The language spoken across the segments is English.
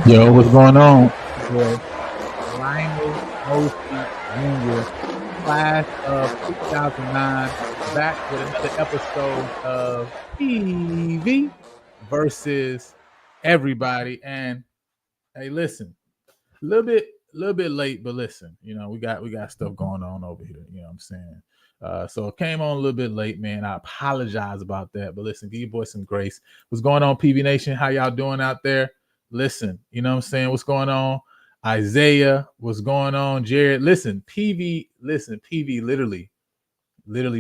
Yo, what's going on? Boy, Lionel Mosey Jr., class of 2009, back with another episode of TV versus everybody. And hey, listen, a little bit late, but listen, we got stuff going on over here. You know what I'm saying? So it came on a little bit late, man. I apologize about that, but listen, give your boy some grace. What's going on, PV Nation? How y'all doing out there? Listen, you know what I'm saying? What's going on? Isaiah, what's going on? Jared, listen, PV, literally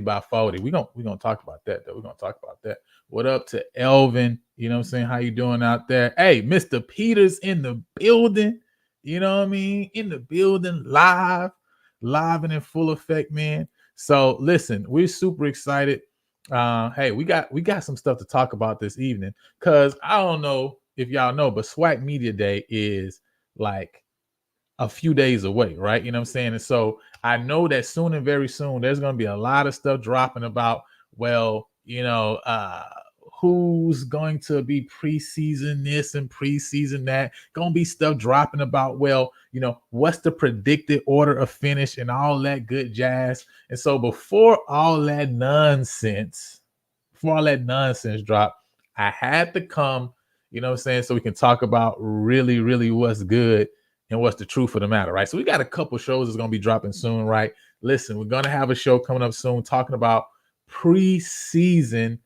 by 40. We're gonna talk about that, though. We're gonna talk about that. What up to Elvin? You know what I'm saying? How you doing out there? Hey, Mr. Peters in the building. You know what I mean? In the building, live and in full effect, man. So listen, we're super excited. Hey, we got some stuff to talk about this evening, because I don't know if y'all know, but SWAC Media Day is like a few days away, right? You know what I'm saying? And so I know that soon and very soon, there's going to be a lot of stuff dropping about, well, who's going to be preseason this and preseason that. Going to be stuff dropping about, well, what's the predicted order of finish and all that good jazz. And so before all that nonsense drop, I had to come, you know what I'm saying, so we can talk about really, really what's good and what's the truth of the matter, right? So we got a couple shows that's going to be dropping soon, right? Listen, we're going to have a show coming up soon talking about preseason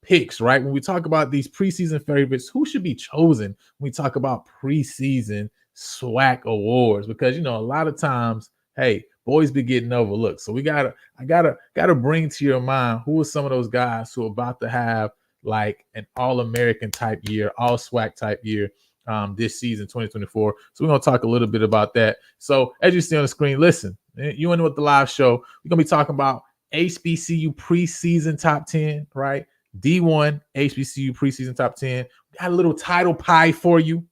picks, right? When we talk about these preseason favorites, who should be chosen when we talk about preseason SWAC awards? Because, a lot of times, hey, boys be getting overlooked. So I gotta bring to your mind who are some of those guys who are about to have like an all-American type year, all SWAC type year this season, 2024. So we're going to talk a little bit about that. So as you see on the screen, listen, you in with the live show, we're going to be talking about HBCU preseason top 10, right? D1 HBCU preseason top 10. Got a little title pie for you,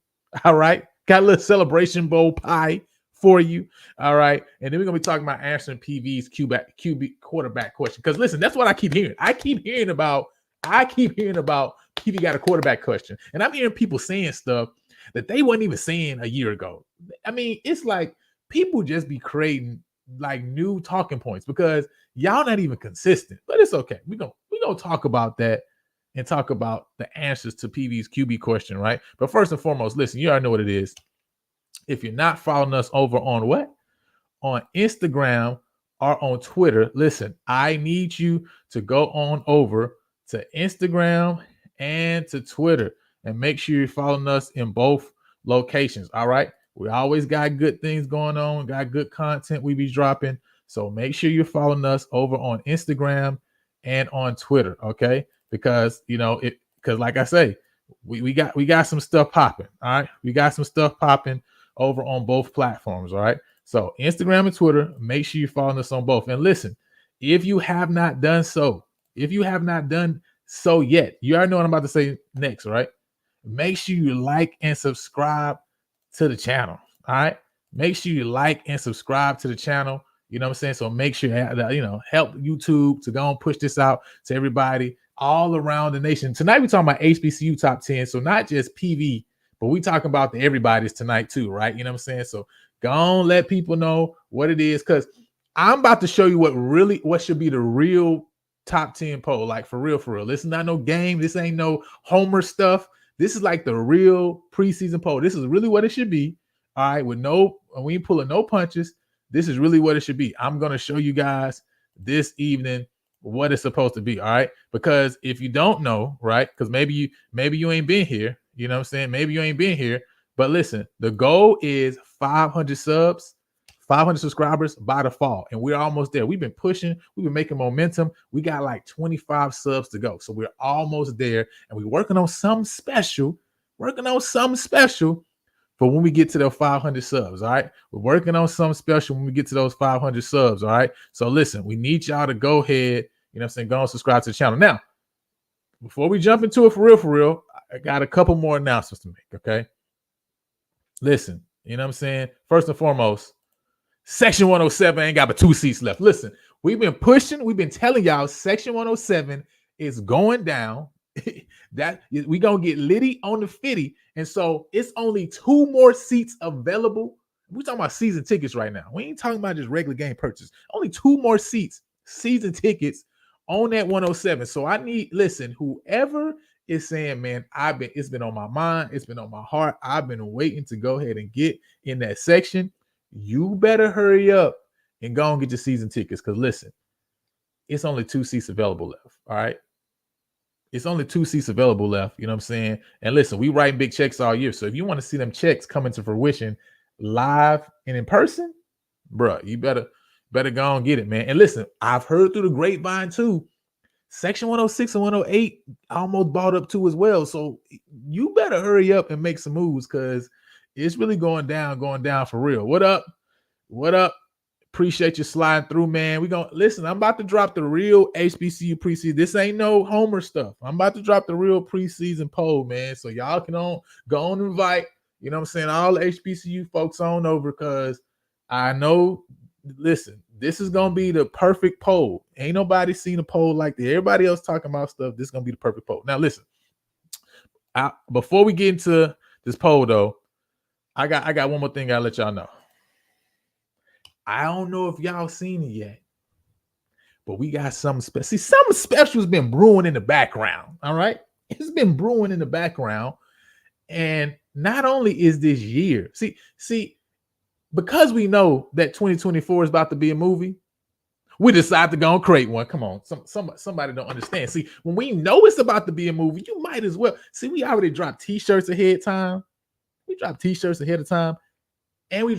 all right? Got a little celebration bowl pie for you, all right? And then we're going to be talking about answering PV's QB quarterback question. Because listen, that's what I keep hearing. I keep hearing about PV got a quarterback question. And I'm hearing people saying stuff that they weren't even saying a year ago. I mean, it's like people just be creating like new talking points because y'all not even consistent. But it's okay. We're gonna talk about that and talk about the answers to PV's QB question, right? But first and foremost, listen, you already know what it is. If you're not following us over on what? On Instagram or on Twitter, listen, I need you to go on over to Instagram and to Twitter and make sure you're following us in both locations. All right. We always got good things going on, got good content we be dropping. So make sure you're following us over on Instagram and on Twitter. Okay. Because like I say, we got some stuff popping. All right. We got some stuff popping over on both platforms. All right. So Instagram and Twitter, make sure you're following us on both. And listen, if you have not done so yet, you already know what I'm about to say next, right? Make sure you like and subscribe to the channel. All right. Make sure you like and subscribe to the channel. You know what I'm saying? So make sure help YouTube to go and push this out to everybody all around the nation. Tonight we're talking about HBCU top 10. So not just PV, but we talking about the everybody's tonight too, right? You know what I'm saying? So go on, let people know what it is, because I'm about to show you what should be the real top 10 poll. Like for real, for real. This is not no game. This ain't no Homer stuff. This is like the real preseason poll. This is really what it should be. All right, we ain't pulling no punches. This is really what it should be. I'm gonna show you guys this evening what it's supposed to be. All right, because if you don't know, right, because maybe you ain't been here. You know what I'm saying? Maybe you ain't been here. But listen, the goal is 500 subs, 500 subscribers by the fall, and we're almost there. We've been pushing. We've been making momentum. We got like 25 subs to go, so we're almost there, and we're working on something special. For when we get to those 500 subs, all right? We're working on something special when we get to those 500 subs, all right? So listen, we need y'all to go ahead, you know what I'm saying, go and subscribe to the channel. Now, before we jump into it for real, I got a couple more announcements to make, okay? Listen, you know what I'm saying? First and foremost, Section 107 ain't got but 2 seats left. Listen, we've been pushing, we've been telling y'all Section 107 is going down. That we gonna get litty on the fitty, and so it's only 2 more seats available. We're talking about season tickets right now. We ain't talking about just regular game purchase. Only 2 more seats, season tickets on that 107. So listen, whoever is saying, man, it's been on my mind, it's been on my heart, I've been waiting to go ahead and get in that section. You better hurry up and go and get your season tickets, because listen, it's only 2 seats available left. All right. It's only 2 seats available left. You know what I'm saying? And listen, we write big checks all year. So if you want to see them checks come into fruition live and in person, bro, you better go and get it, man. And listen, I've heard through the grapevine too, Section 106 and 108 almost bought up too as well. So you better hurry up and make some moves, because it's really going down for real. What up? Appreciate you sliding through, man. We gonna listen. I'm about to drop the real HBCU preseason. This ain't no Homer stuff. I'm about to drop the real preseason poll, man. So y'all can go on and invite, you know what I'm saying, all the HBCU folks on over, because I know, listen, this is gonna be the perfect poll. Ain't nobody seen a poll like that. Everybody else talking about stuff. This is gonna be the perfect poll. Now listen, before we get into this poll though, I got one more thing I'll let y'all know. I don't know if y'all seen it yet, but we got something special. See, something special has been brewing in the background. All right. It's been brewing in the background. And not only is this year, see, because we know that 2024 is about to be a movie, we decide to go and create one. Come on. Somebody don't understand. See, when we know it's about to be a movie, you might as well. See, we already dropped t-shirts ahead of time. And we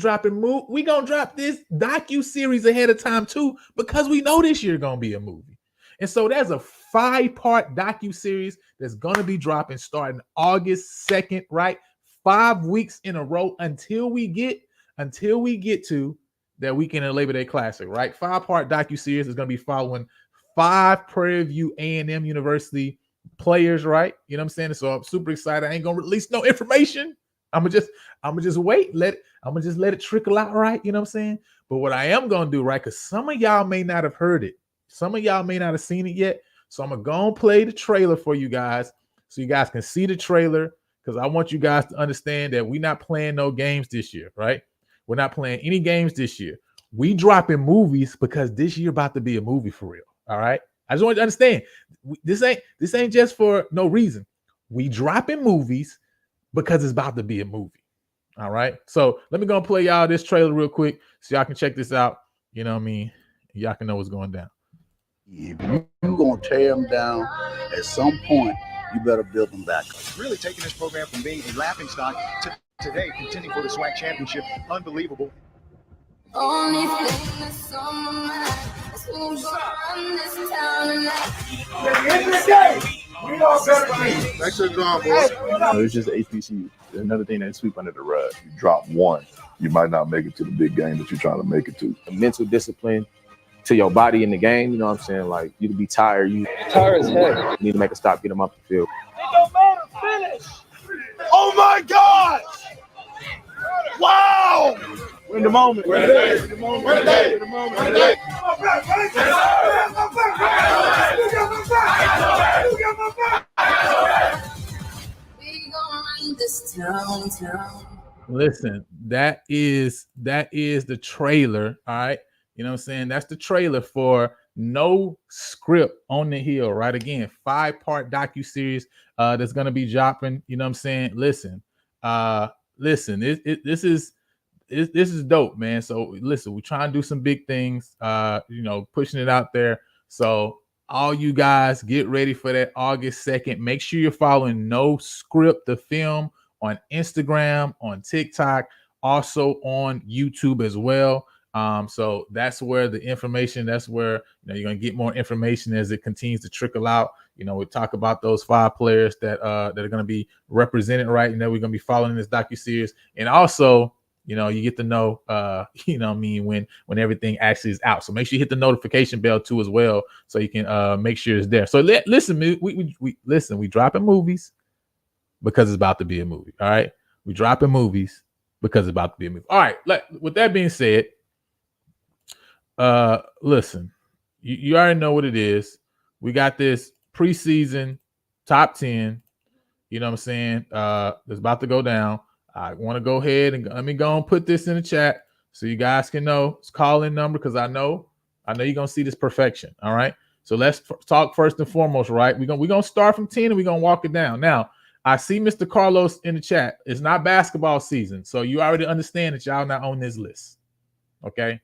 gonna drop this docu-series ahead of time too, because we know this year gonna be a movie. And so there's a 5-part docu-series that's gonna be dropping starting August 2nd, right? 5 weeks in a row until we get to that weekend in Labor Day Classic, right? 5-part docu-series is gonna be following 5 Prairie View A&M University players, right? You know what I'm saying? So I'm super excited. I ain't gonna release no information. I'm gonna just wait. I'm gonna just let it trickle out, right? You know what I'm saying? But what I am gonna do, right? Because some of y'all may not have heard it, some of y'all may not have seen it yet. So I'm gonna go and play the trailer for you guys, so you guys can see the trailer. Because I want you guys to understand that we're not playing no games this year, right? We're not playing any games this year. We dropping movies because this year about to be a movie for real. All right. I just want you to understand, this ain't just for no reason. We dropping movies because it's about to be a movie. All right. So let me go and play y'all this trailer real quick so y'all can check this out. You know what I mean? Y'all can know what's going down. If you're going to tear them down at some point, you better build them back up. Really taking this program from being a laughingstock to today contending for the SWAC championship. Unbelievable. Only thing that's on my mind is who's gonna run this town tonight. At the end of the day, we all better team. Thanks for the drawing, boys. No, it's just HBCU. Another thing that sweep under the rug. You drop one, you might not make it to the big game that you're trying to make it to. The mental discipline to your body in the game, you know what I'm saying? Like, you to be tired, you tired as heck. You need to make a stop, get them up the field. It don't matter, finish. Oh my God! Wow! We're in the moment. We're in the day. We're in the moment. We're in the day. We're in the moment. We're in the day. We gonna run this town. Listen, that is the trailer. All right. You know what I'm saying? That's the trailer for No Script on the Hill, right? Again, 5-part docuseries that's gonna be dropping. You know what I'm saying? Listen, this is dope, man. So listen, we're trying to do some big things, pushing it out there. So all you guys get ready for that August 2nd. Make sure you're following No Script, the film, on Instagram, on TikTok, also on YouTube as well. So that's where the information, that's where you're gonna get more information as it continues to trickle out. We talk about those 5 players that are gonna be represented, right? And then we're gonna be following this docuseries. And also, you get to know when everything actually is out. So make sure you hit the notification bell too as well, so you can make sure it's there. So listen, we dropping movies because it's about to be a movie. All right, we dropping movies because it's about to be a movie. All right, with that being said, listen, you already know what it is. We got this preseason top 10. You know what I'm saying? It's about to go down. I want to go ahead and let me go and put this in the chat so you guys can know it's call-in number, because I know you're gonna see this perfection. All right. So let's talk first and foremost, right? We're gonna start from 10 and we're gonna walk it down. Now, I see Mr. Carlos in the chat. It's not basketball season, so you already understand that y'all not on this list. Okay.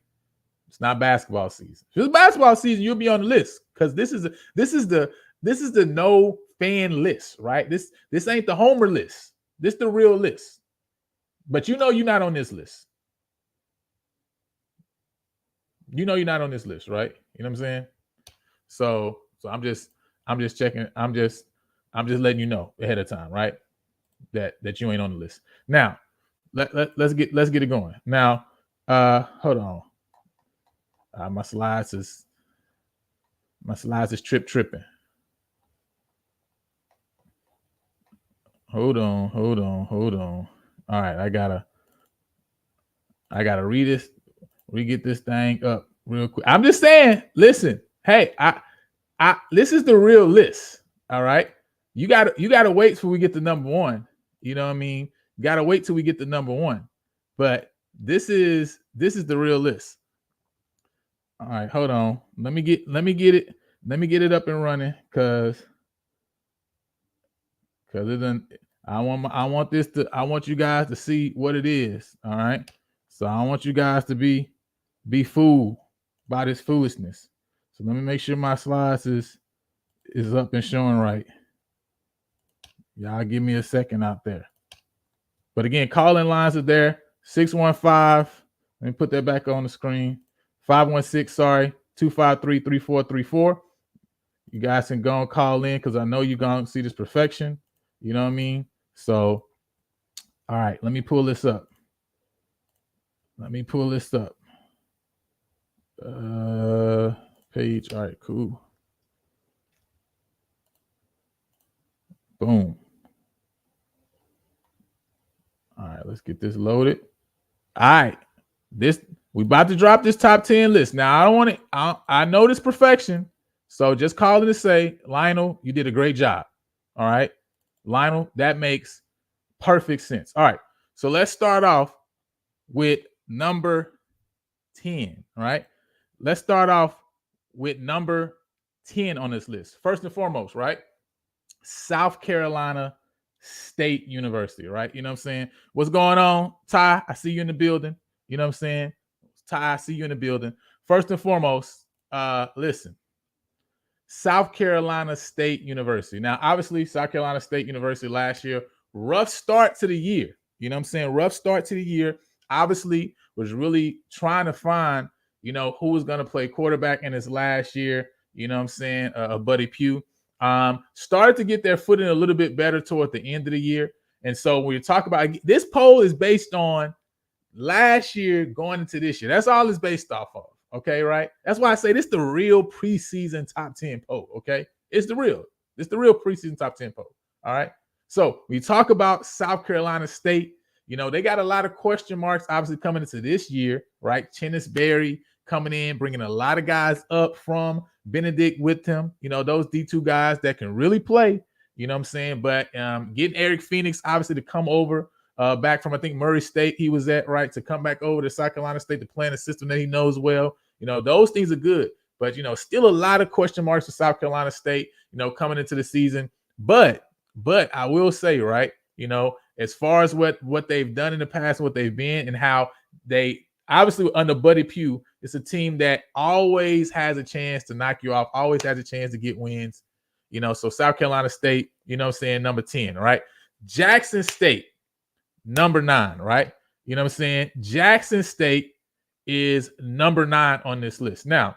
It's not basketball season. If it's basketball season, you'll be on the list, because this is the no fan list, right? This ain't the homer list. This the real list. But you're not on this list. You're not on this list, right? You know what I'm saying? So I'm just checking. I'm just letting you know ahead of time, right? That you ain't on the list. Now, let's get it going. Now, hold on. My slides is tripping. Hold on. All right, I gotta get this thing up real quick. I'm just saying, listen, hey, this is the real list. All right. You gotta wait till we get to number 1. You know what I mean? You gotta wait till we get to number 1. But this is the real list. All right, hold on. Let me get it up and running, because it doesn't. I want you guys to see what it is. All right. So I want you guys to be fooled by this foolishness. So let me make sure my slides is up and showing right. Y'all give me a second out there. But again, call-in lines are there. 615. Let me put that back on the screen. 516-253-3434. You guys can go and call in, because I know you're going to see this perfection. You know what I mean? So, all right, let me pull this up. Page. All right, cool. Boom. All right, let's get this loaded. All right, we about to drop this top 10 list. Now, I don't want it. I know this perfection, so just call it to say, Lionel, you did a great job. All right, Lionel, that makes perfect sense. All right, so let's start off with number 10. All right, let's start off with number 10 on this list. First and foremost, right? South Carolina State University, right? You know what I'm saying? What's going on, Ty? I see you in the building. You know what I'm saying? Ty, I see you in the building. First and foremost, listen, South Carolina State University. Now, obviously, South Carolina State University last year, rough start to the year. You know what I'm saying? Rough start to the year. Obviously, was really trying to find, who was going to play quarterback in his last year. You know what I'm saying? Buddy Pugh. Started to get their footing a little bit better toward the end of the year. And so when you talk about this poll is based on last year going into this year. That's all it's based off of. Okay, right? That's why I say this is the real preseason top 10 poll. Okay, it's the real preseason top 10 poll. All right. So we talk about South Carolina State. You know, they got a lot of question marks, obviously, coming into this year, right? Chennis Berry coming in, bringing a lot of guys up from Benedict with him. You know, those D2 guys that can really play, you know what I'm saying? But getting Eric Phoenix, obviously, to come over back from, I think, Murray State he was at, right? To come back over to South Carolina State to play in a system that he knows well. You know, those things are good. But, you know, still a lot of question marks for South Carolina State, you know, coming into the season. But I will say, right, you know, as far as what they've done in the past, what they've been, and how they obviously under Buddy Pugh, it's a team that always has a chance to knock you off, always has a chance to get wins. You know, so South Carolina State, you know what I'm saying, number 10, right? Jackson State, number 9, right? You know what I'm saying? Jackson State is number 9 on this list. Now,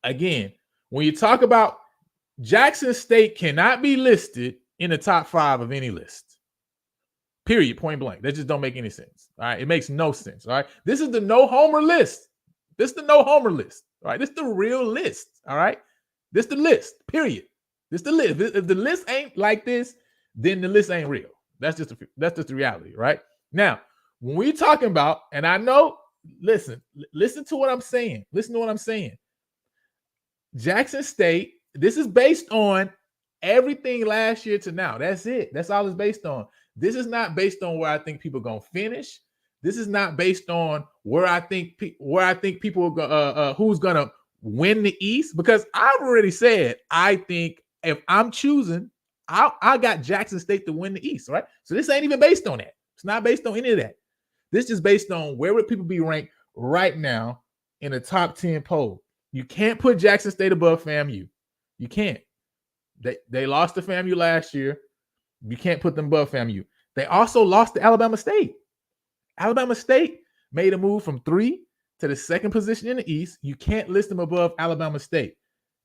again, when you talk about Jackson State cannot be listed in the top 5 of any list. Period, point blank. That just don't make any sense. All right. It makes no sense. All right. This is the no homer list. This is the no homer list. All right. This is the real list. All right. This is the list. Period. This is the list. If the list ain't like this, then the list ain't real. That's just the reality. Right. Now, when we talking about, and I know, listen to what I'm saying. Listen to what I'm saying. Jackson State, this is based on everything last year to now. That's it. That's all it's based on. This is not based on where I think people are gonna finish. This is not based on where I think people are gonna who's gonna win the East. Because I've already said I think if I'm choosing, I got Jackson State to win the East, right? So this ain't even based on that. It's not based on any of that. This is based on where would people be ranked right now in the top 10 poll. You can't put Jackson State above FAMU. You can't. They lost to FAMU last year. You can't put them above FAMU. They also lost to Alabama State. Alabama State made a move from 3 to the 2nd position in the East. You can't list them above Alabama State.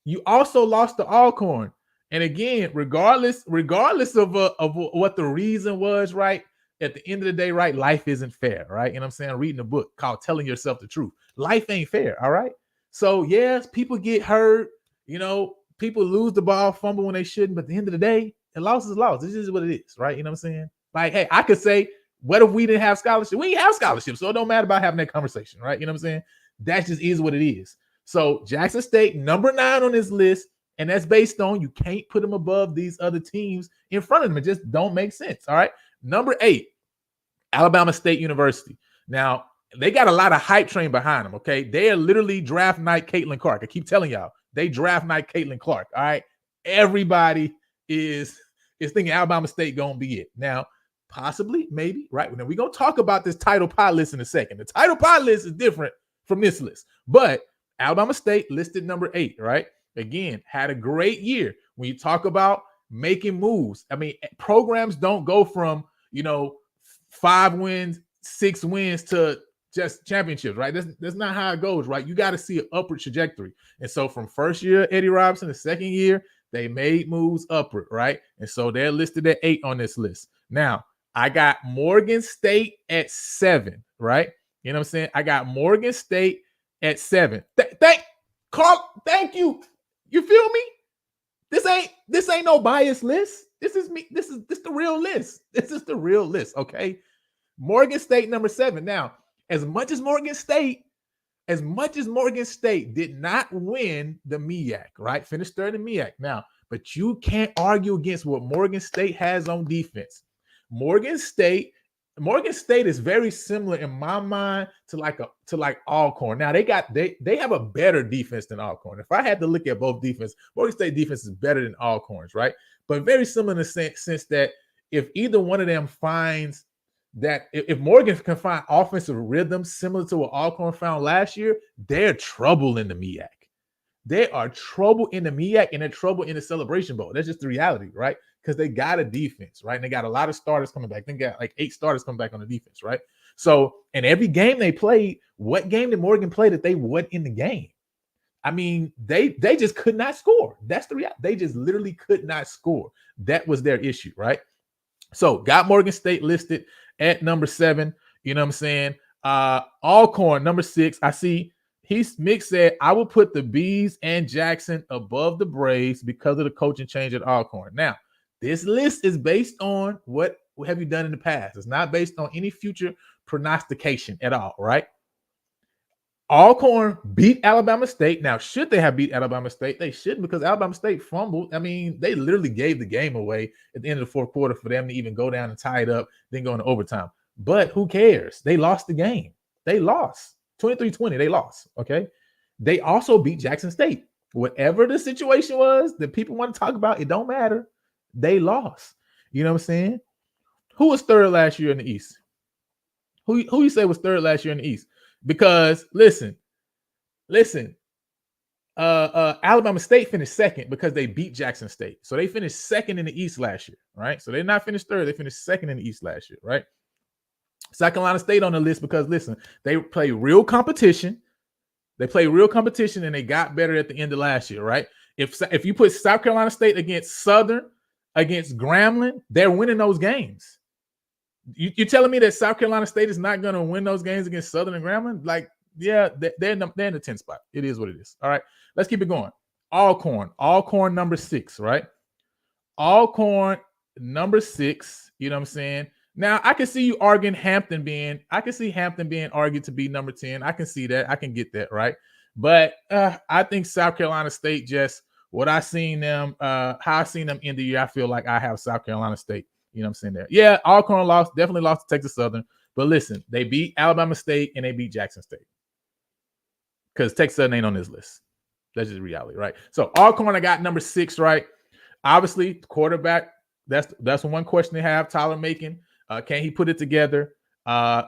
You also lost to Alcorn. And again, regardless of what the reason was, right? At the end of the day, right? Life isn't fair, right? And I'm saying, reading a book called Telling Yourself the Truth. Life ain't fair, all right? So yes, people get hurt. You know, people lose the ball, fumble when they shouldn't. But at the end of the day, a loss is a loss. This is what it is, right? You know what I'm saying? Like, hey, I could say, what if we didn't have scholarship? We ain't have scholarship, so it don't matter about having that conversation, right? You know what I'm saying? That just is what it is. So Jackson State, number 9 on this list, and that's based on you can't put them above these other teams in front of them. It just don't make sense, all right? Number 8, Alabama State University. Now, they got a lot of hype train behind them, okay? They are literally draft night Caitlin Clark. I keep telling y'all, they draft night Caitlin Clark, all right? Everybody is thinking Alabama State gonna be it. Now, possibly, maybe, right? Now, we're gonna talk about this title pie list in a second. The title pie list is different from this list, but Alabama State listed number 8, right? Again, had a great year. When you talk about making moves, I mean, programs don't go from, 5 wins, 6 wins to just championships, right? That's not how it goes, right? You got to see an upward trajectory. And so from first year, Eddie Robinson, the second year, they made moves upward, right? And so they're listed at 8 on this list. Now, I got Morgan State at 7, right? You know what I'm saying? I got Morgan State at 7. Thank you. You feel me? This ain't no biased list. This is me. This the real list. This is the real list, okay? Morgan State number 7. Now, as much as Morgan State did not win the MEAC, right? Finished 3rd in MEAC. Now, but you can't argue against what Morgan State has on defense. Morgan State is very similar in my mind to Alcorn. Now they have a better defense than Alcorn. If I had to look at both defense, Morgan State defense is better than Alcorn's, right? But very similar in the sense that if either one of them finds that if Morgan can find offensive rhythm similar to what Alcorn found last year, they're trouble in the MEAC. They are trouble in the MEAC and they're trouble in the Celebration Bowl. That's just the reality, right? Because they got a defense, right? And they got a lot of starters coming back. They got like 8 starters coming back on the defense, right? So in every game they played, what game did Morgan play that they won in the game? I mean, they just could not score. That's the reality. They just literally could not score. That was their issue, right? So got Morgan State listed at number 7. You know what I'm saying? Alcorn, number 6. I see Mick said, I will put the Bees and Jackson above the Braves because of the coaching change at Alcorn. Now, this list is based on what what have you done in the past? It's not based on any future prognostication at all, right? Alcorn beat Alabama State. Now, should they have beat Alabama State? They shouldn't, because Alabama State fumbled. I mean, they literally gave the game away at the end of the fourth quarter for them to even go down and tie it up, then go into overtime. But who cares? They lost the game. They lost 23-20. They lost, okay? They also beat Jackson State. Whatever the situation was that people want to talk about, it don't matter. They lost. You know what I'm saying? Who was third last year in the East? Who you say was third last year in the East? Because listen, Alabama State finished second because they beat Jackson State. So they finished second in the East last year, right? So they did not finish third. They finished second in the East last year, right? South Carolina State on the list because, listen, they play real competition. They play real competition, and they got better at the end of last year, right? If you put South Carolina State against Southern, against Grambling, they're winning those games. You're telling me that South Carolina State is not going to win those games against Southern and Grambling? Like, yeah, they're in the 10th spot. It is what it is. All right, let's keep it going. Alcorn number 6, right? Alcorn number 6. You know what I'm saying? Now, I can see you arguing Hampton being argued to be number 10. I can see that. I can get that, right? But I think South Carolina State, just what I seen them, how I seen them end the year, I feel like I have South Carolina State. You know what I'm saying there? Yeah, Alcorn definitely lost to Texas Southern. But listen, they beat Alabama State and they beat Jackson State. Because Texas Southern ain't on this list. That's just reality, right? So Alcorn, I got number 6, right? Obviously, quarterback, that's one question they have, Tyler Macon. Can he put it together?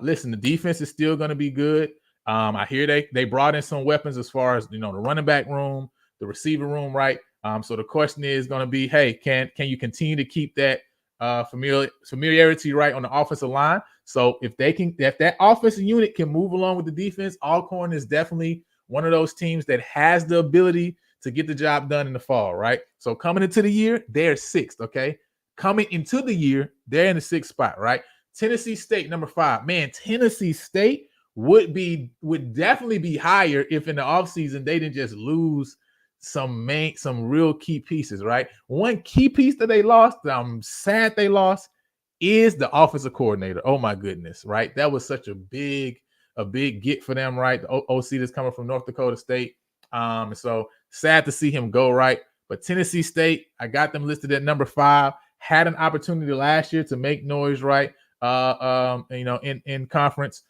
Listen, the defense is still going to be good. I hear they brought in some weapons as far as, the running back room, the receiver room, right? So the question is going to be, hey, can you continue to keep that familiarity right on the offensive line? So if that offensive unit can move along with the defense, Alcorn is definitely one of those teams that has the ability to get the job done in the fall, right? So coming into the year, they're 6th, okay? Coming into the year, they're in the 6th spot, right? Tennessee State, number 5. Man, Tennessee State would definitely be higher if in the offseason they didn't just lose some real key pieces, right? One key piece that they lost, I'm sad they lost, is the offensive coordinator. Oh my goodness, right? That was such a big get for them, right? The OC that's coming from North Dakota State. So sad to see him go, right? But Tennessee State, I got them listed at number 5. Had an opportunity last year to make noise, right? In conference.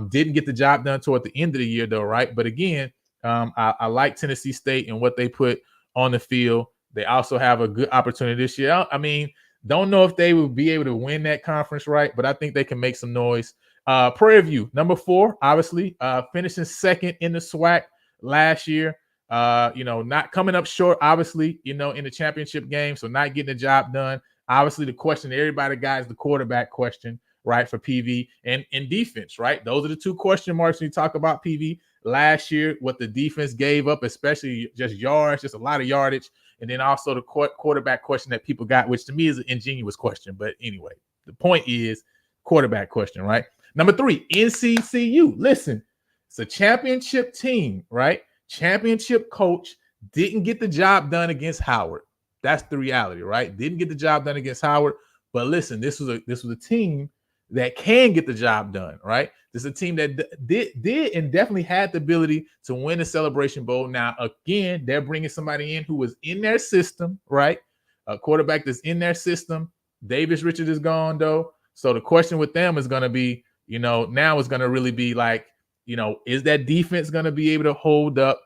Didn't get the job done toward the end of the year, though, right? But again, I like Tennessee State and what they put on the field. They also have a good opportunity this year. I mean, don't know if they will be able to win that conference, right? But I think they can make some noise. Prairie View, number 4, obviously, finishing second in the SWAC last year. Not coming up short, obviously, in the championship game, so not getting the job done. Obviously, the question that everybody got is the quarterback question, right, for PV and defense, right? Those are the 2 question marks when you talk about PV. Last year, what the defense gave up, especially just yards, just a lot of yardage, and then also the quarterback question that people got, which to me is an ingenuous question. But anyway, the point is quarterback question, right? Number 3, NCCU. Listen, it's a championship team, right? Championship coach didn't get the job done against Howard. That's the reality, right? Didn't get the job done against Howard. But listen, this was a team that can get the job done, right? This is a team that did and definitely had the ability to win the Celebration Bowl. Now, again, they're bringing somebody in who was in their system, right? A quarterback that's in their system. Davis Richard is gone, though. So the question with them is going to be, now it's going to really be like, is that defense going to be able to hold up?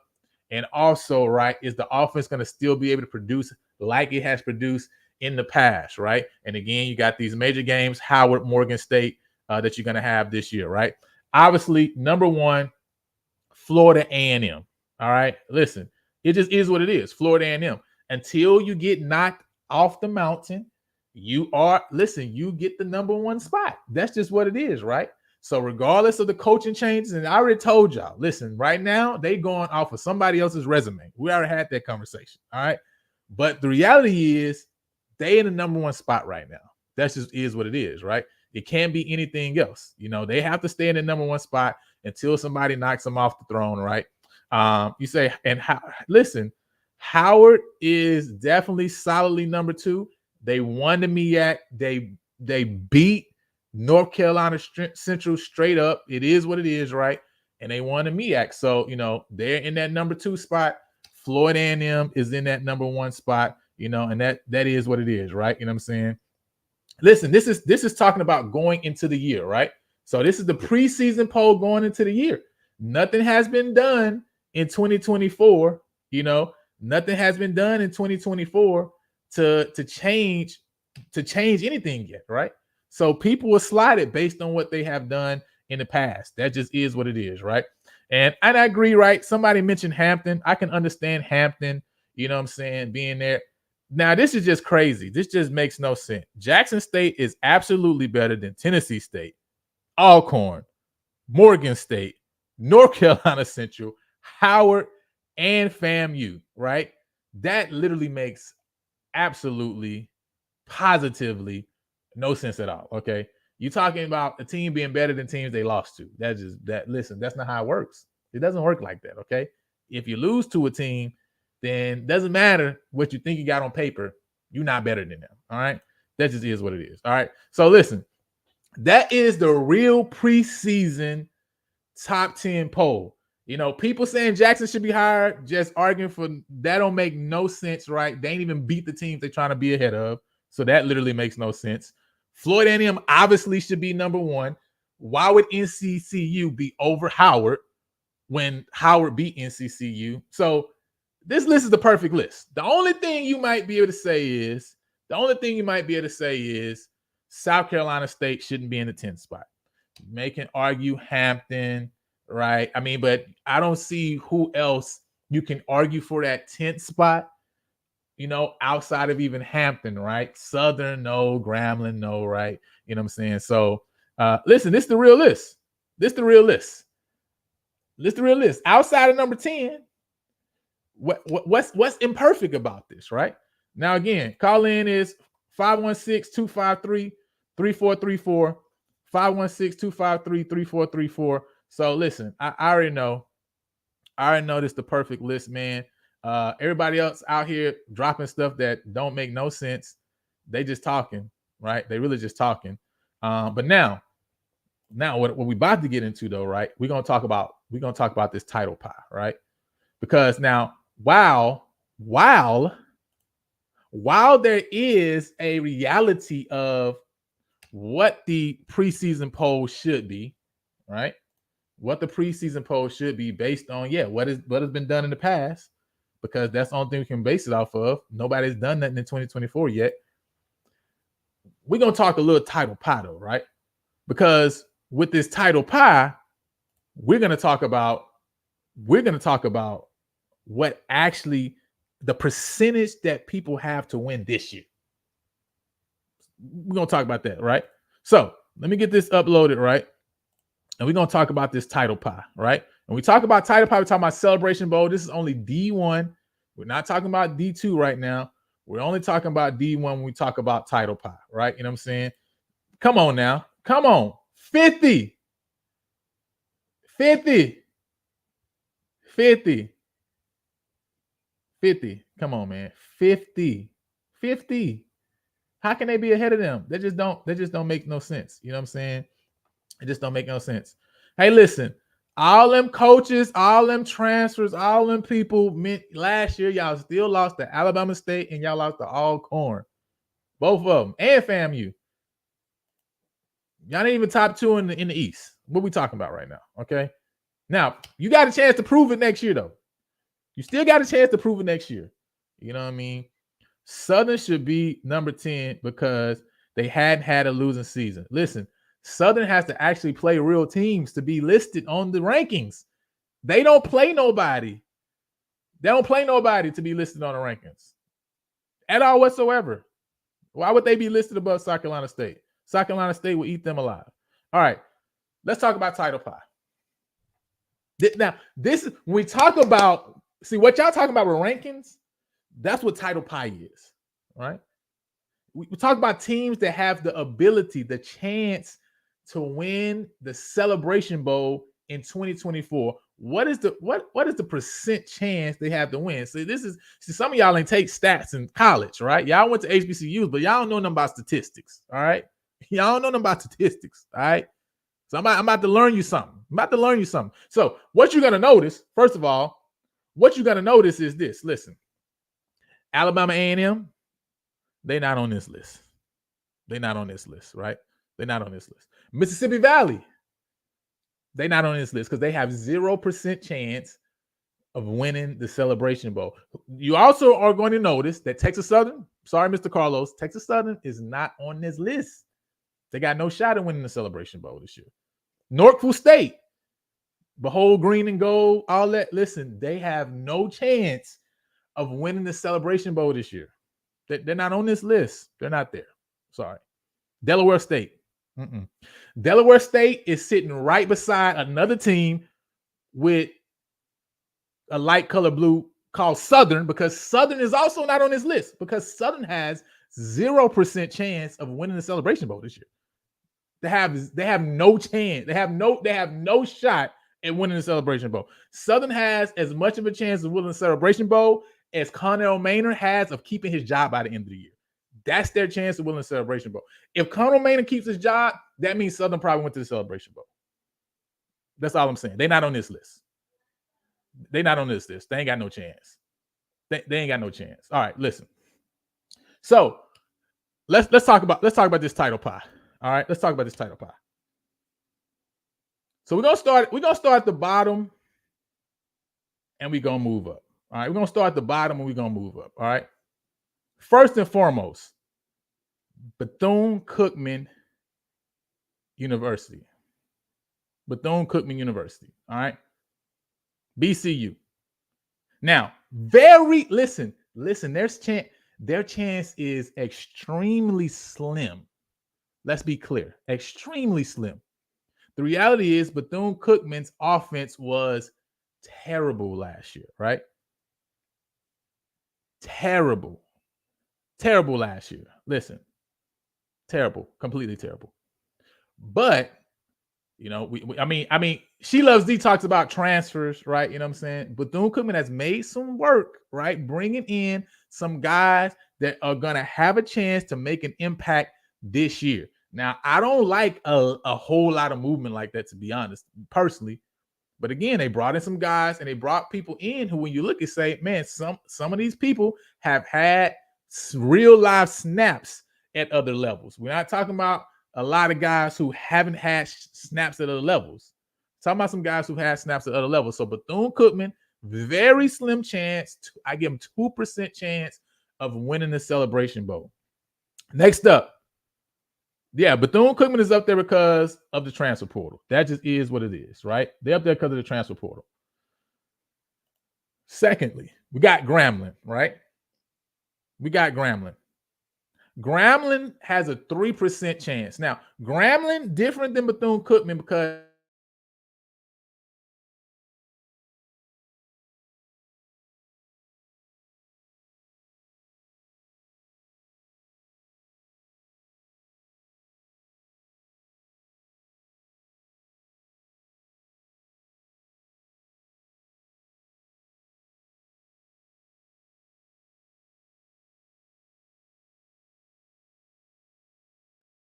And also, right, is the offense going to still be able to produce like it has produced in the past, right? And again, you got these major games, Howard, Morgan State, that you're going to have this year, right? Obviously, number 1, Florida A&M. All right, listen, it just is what it is. Florida A&M. Until you get knocked off the mountain, you get the number 1 spot. That's just what it is, right? So regardless of the coaching changes, and I already told y'all, listen, right now they going off of somebody else's resume. We already had that conversation, all right? But the reality is they in the number 1 spot right now. That just is what it is, right? It can't be anything else. They have to stay in the number 1 spot until somebody knocks them off the throne, right? You say, listen, Howard is definitely solidly number 2. They won the MEAC. They They beat North Carolina Central straight up. It is what it is, right? And they won the MEAC. So, you know, they're in that number 2 spot. Florida A&M is in that number 1 spot, you know, and that is what it is, right? You know what I'm saying? Listen, this is talking about going into the year, right? So this is the preseason poll going into the year. Nothing has been done in 2024, you know, nothing has been done in 2024 to change anything yet, right? So people will slide it based on what they have done in the past. That just is what it is, right? And I agree, right? Somebody mentioned Hampton. I can understand Hampton, you know what I'm saying, being there. Now, this is just crazy. This just makes no sense. Jackson State is absolutely better than Tennessee State, Alcorn, Morgan State, North Carolina Central, Howard, and FAMU, right? That literally makes absolutely, positively no sense at all, okay? You're talking about a team being better than teams they lost to. Listen, that's not how it works. It doesn't work like that, okay? If you lose to a team, then doesn't matter what you think you got on paper. You're not better than them, all right? That just is what it is, all right? So listen, that is the real preseason top 10 poll. You know, people saying Jackson should be hired, just arguing for that don't make no sense, right? They ain't even beat the teams they're trying to be ahead of. So that literally makes no sense. Florida A&M obviously should be number 1. Why would NCCU be over Howard when Howard beat NCCU? So this list is the perfect list. The only thing you might be able to say is South Carolina State shouldn't be in the 10th spot. You can argue Hampton, right? I mean, but I don't see who else you can argue for that 10th spot, you know, outside of even Hampton, right? Southern, no. Grambling, no, right? You know what I'm saying? So, listen, this is the real list. Outside of number 10, what's imperfect about this, right? Now, again, call in is 516-253-3434, 516-253-3434. So listen, I already know this is the perfect list, man. Everybody else out here dropping stuff that don't make no sense. They just talking, right? They really just talking. But now what we about to get into though, right? We're gonna talk about this title pie, right? Because now while there is a reality of what the preseason poll should be, right? What the preseason poll should be based on, what has been done in the past, because that's the only thing we can base it off of. Nobody's done that in 2024 yet. We're gonna talk a little title pie though, right? Because with this title pie, we're gonna talk about what actually the percentage that people have to win this year. We're gonna talk about that, right? So let me get this uploaded, right? And we're gonna talk about this title pie, right? And we talk about title pie, we're talking about Celebration Bowl. This is only D1. We're not talking about D2 right now. We're only talking about D1 when we talk about title pie, right? You know what I'm saying? Come on now. Come on. 50. Come on, man. 50. How can they be ahead of them? They just don't make no sense. You know what I'm saying? It just don't make no sense. Hey, listen, all them coaches, all them transfers, all them people last year, y'all still lost to Alabama State and y'all lost to Alcorn. Both of them. And FAMU. Y'all ain't even top 2 in the East. What we talking about right now? Okay. Now, you got a chance to prove it next year, though. You still got a chance to prove it next year. You know what I mean? Southern should be number 10 because they hadn't had a losing season. Listen, Southern has to actually play real teams to be listed on the rankings. They don't play nobody. They don't play nobody to be listed on the rankings at all whatsoever. Why would they be listed above South Carolina State? South Carolina State will eat them alive. All right, let's talk about title pie. Now, this when we talk about, see what y'all talking about with rankings, that's what title pie is, right? We talk about teams that have the ability, the chance to win the Celebration Bowl in 2024. What is the percent chance they have to win? See, some of y'all ain't take stats in college, right? Y'all went to HBCUs, but y'all don't know nothing about statistics, all right? Y'all don't know nothing about statistics, all right? So I'm about to learn you something. So what you're gonna notice, first of all, is this. Listen, Alabama A&M, they're not on this list. They're not on this list, right? They're not on this list. Mississippi Valley, they're not on this list because they have 0% chance of winning the Celebration Bowl. You also are going to notice that Texas Southern, sorry, Mr. Carlos, Texas Southern is not on this list. They got no shot at winning the Celebration Bowl this year. Norfolk State, behold green and gold, all that. Listen, they have no chance of winning the Celebration Bowl this year. They're not on this list. They're not there. Sorry. Delaware State. Delaware State is sitting right beside another team with a light color blue called Southern, because Southern is also not on this list because Southern has 0% chance of winning the Celebration Bowl this year. They have no chance. They have no shot at winning the Celebration Bowl. Southern has as much of a chance of winning the Celebration Bowl as Connell Maynard has of keeping his job by the end of the year. That's their chance of winning the Celebration Bowl. If Connell Maynard keeps his job, that means Southern probably went to the Celebration Bowl. That's all I'm saying. They're not on this list. They're not on this list. They ain't got no chance. They ain't got no chance. All right, listen. So let's talk about this title pie. All right, let's talk about this title pie. So we're gonna start at the bottom and we're gonna move up. All right, we're gonna start at the bottom and we're gonna move up. All right. First and foremost, Bethune-Cookman University. Bethune-Cookman University. All right. BCU. Now, listen, their chance is extremely slim. Let's be clear, extremely slim. The reality is Bethune-Cookman's offense was terrible last year, right? Terrible last year. Listen, terrible, completely terrible. But you know, I mean, She Loves D talks about transfers, right? You know what I'm saying? Bethune-Cookman has made some work, right? Bringing in some guys that are going to have a chance to make an impact this year. Now, I don't like a whole lot of movement like that, to be honest, personally. But again, they brought in some guys and they brought people in who, when you look and say, man, some of these people have had real live snaps at other levels. We're not talking about a lot of guys who haven't had snaps at other levels. Talking about some guys who've had snaps at other levels. So Bethune-Cookman, very slim chance. I give them 2% chance of winning the Celebration Bowl. Next up, yeah, Bethune-Cookman is up there because of the transfer portal. That just is what it is, right? They're up there because of the transfer portal. Secondly, we got Grambling, right? We got Grambling. Grambling has a 3% chance. Now, Grambling different than Bethune-Cookman because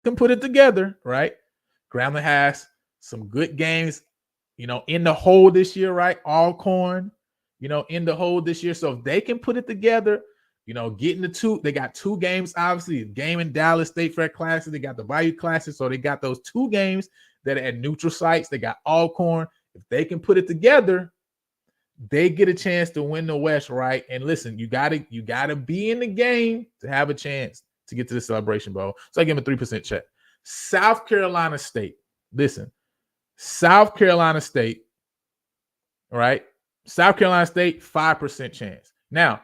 can put it together, right? Grambling has some good games, you know, in the hole this year, right? Alcorn, you know, in the hole this year. So if they can put it together, you know, getting the two, they got two games, obviously, a game in Dallas State Fair Classic. They got the Bayou Classic. So they got those two games that are at neutral sites. They got Alcorn. If they can put it together, they get a chance to win the West, right? And listen, you gotta be in the game to have a chance to get to the Celebration Bowl. So I give them a 3% check. South Carolina State. Listen, South Carolina State, right? South Carolina State, 5% chance. Now,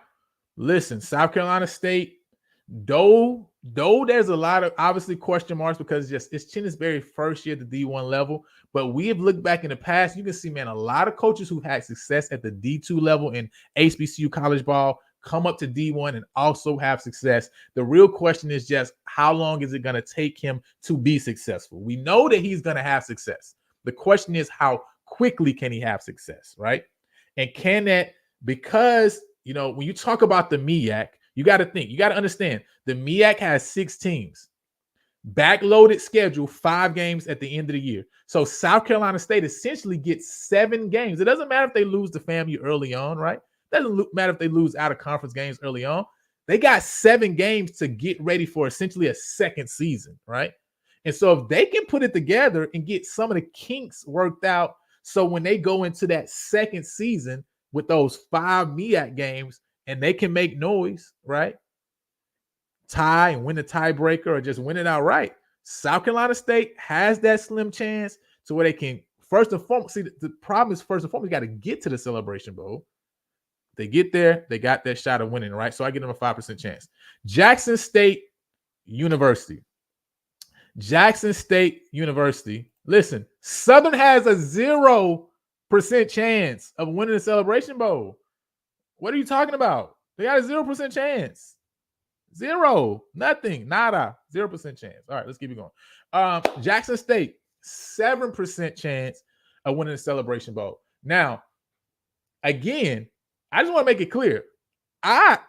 listen, South Carolina State, though there's a lot of obviously question marks because it's Chinnisberry's first year at the D1 level, but we have looked back in the past, you can see, man, a lot of coaches who had success at the D2 level in HBCU college ball come up to D1 and also have success. The real question is just how long is it going to take him to be successful? We know that he's going to have success. The question is how quickly can he have success, right? And can that, because, you know, when you talk about the MEAC, you got to think, you got to understand the MEAC has 6 teams. backloaded schedule, 5 games at the end of the year. So South Carolina State essentially gets 7 games. It doesn't matter if they lose to FAMU early on, right? It doesn't matter if they lose out of conference games early on. They got 7 games to get ready for essentially a second season, right? And so if they can put it together and get some of the kinks worked out, so when they go into that second season with those 5 MEAC games and they can make noise, right? Tie and win the tiebreaker or just win it outright. South Carolina State has that slim chance to where they can, first and foremost, see, the problem is first and foremost, you got to get to the Celebration Bowl. They get there, they got that shot of winning, right? So I give them a 5% chance. Jackson State University. Jackson State University. Listen, Southern has a 0% chance of winning the Celebration Bowl. What are you talking about? They got a 0% chance. 0, nothing, nada, 0% chance. All right, let's keep it going. Jackson State, 7% chance of winning the Celebration Bowl. Now, again, I just want to make it clear. I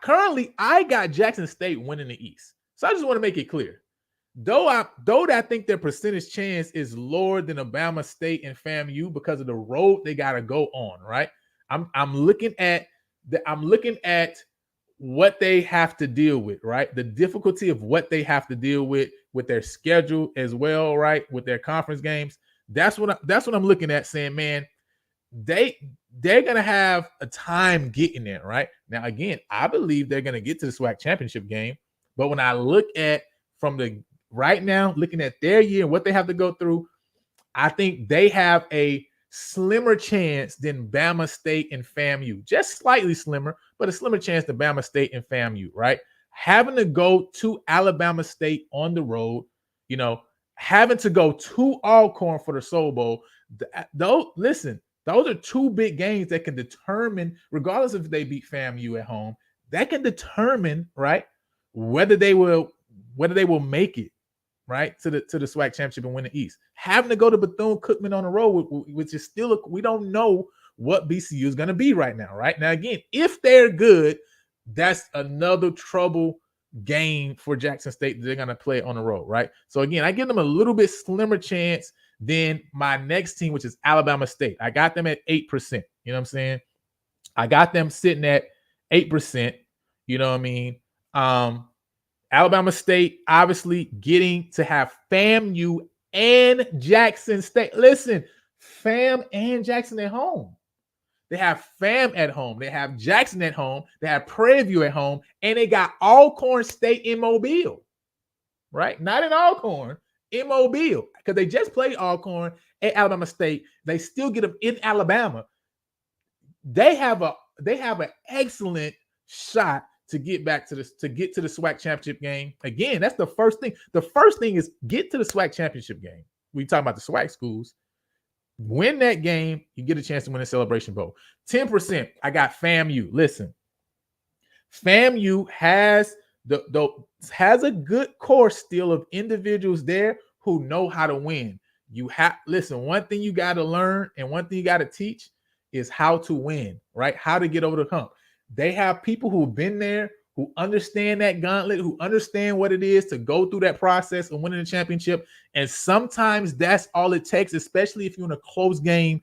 got Jackson State winning the East. So I just want to make it clear. Though I think their percentage chance is lower than Alabama State and FAMU because of the road they got to go on, right? I'm looking at what they have to deal with, right? The difficulty of what they have to deal with their schedule as well, right? With their conference games. That's what I'm looking at, saying, man, they're gonna have a time getting there, right? Now, again, I believe they're gonna get to the SWAC championship game, but when I look at looking at their year and what they have to go through, I think they have a slimmer chance than Bama State and FAMU, just slightly slimmer, but a slimmer chance than Bama State and FAMU, right? Having to go to Alabama State on the road, having to go to Alcorn for the Soul Bowl. Those are 2 big games that can determine, regardless if they beat FAMU at home, that can determine, right, whether they will make it, right, to the SWAC championship and win the East. Having to go to Bethune-Cookman on the road, which is still we don't know what BCU is going to be right now, right? Now, again, if they're good, that's another trouble game for Jackson State that they're going to play on the road, right? So, again, I give them a little bit slimmer chance than my next team, which is Alabama State. I got them at 8%. You know what I'm saying? I got them sitting at 8%. You know what I mean? Alabama State obviously getting to have FAMU and Jackson State. Listen, FAM and Jackson at home. They have FAM at home. They have Jackson at home. They have Prairie View at home. And they got Alcorn State in Mobile, right? Not in Alcorn, in Mobile. Because they just played Alcorn at Alabama State. They still get them in Alabama. They have an excellent shot to get back to to get to the SWAC championship game. Again, that's the first thing. The first thing is get to the SWAC championship game. We talk about the SWAC schools. Win that game, you get a chance to win a Celebration Bowl. 10%. I got FAMU. Listen, FAMU has a good core still of individuals there who know how to win. One thing you got to learn and one thing you got to teach is how to win, right? How to get over the hump. They have people who've been there, who understand that gauntlet, who understand what it is to go through that process of winning the championship. And sometimes that's all it takes, especially if you're in a close game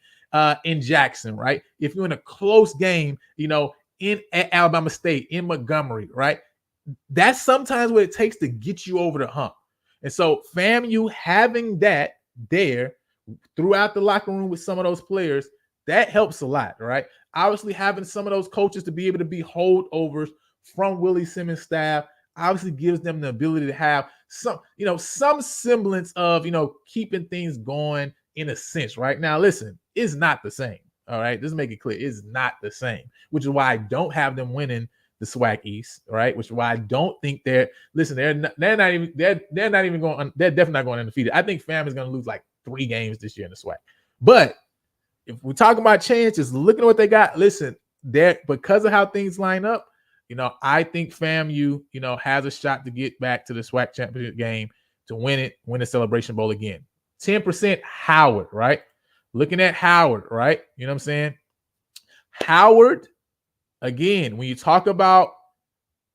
in Jackson, right? If you're in a close game, at Alabama State, in Montgomery, right? That's sometimes what it takes to get you over the hump. And so FAMU having that there throughout the locker room with some of those players, that helps a lot, right? Obviously, having some of those coaches to be able to be holdovers from Willie Simmons' staff obviously gives them the ability to have some semblance of, keeping things going in a sense, right? Now, listen, it's not the same, all right? Let's make it clear. It's not the same, which is why I don't have them winning the SWAC East, right? Which is why I don't think they're definitely not going undefeated. I think FAM is going to lose like 3 games this year in the SWAC. But if we're talking about chances, looking at what they got, listen, because of how things line up, I think FAMU, has a shot to get back to the SWAC championship game to win the Celebration Bowl again. 10% Howard, right? Looking at Howard, right? You know what I'm saying? Howard, again, when you talk about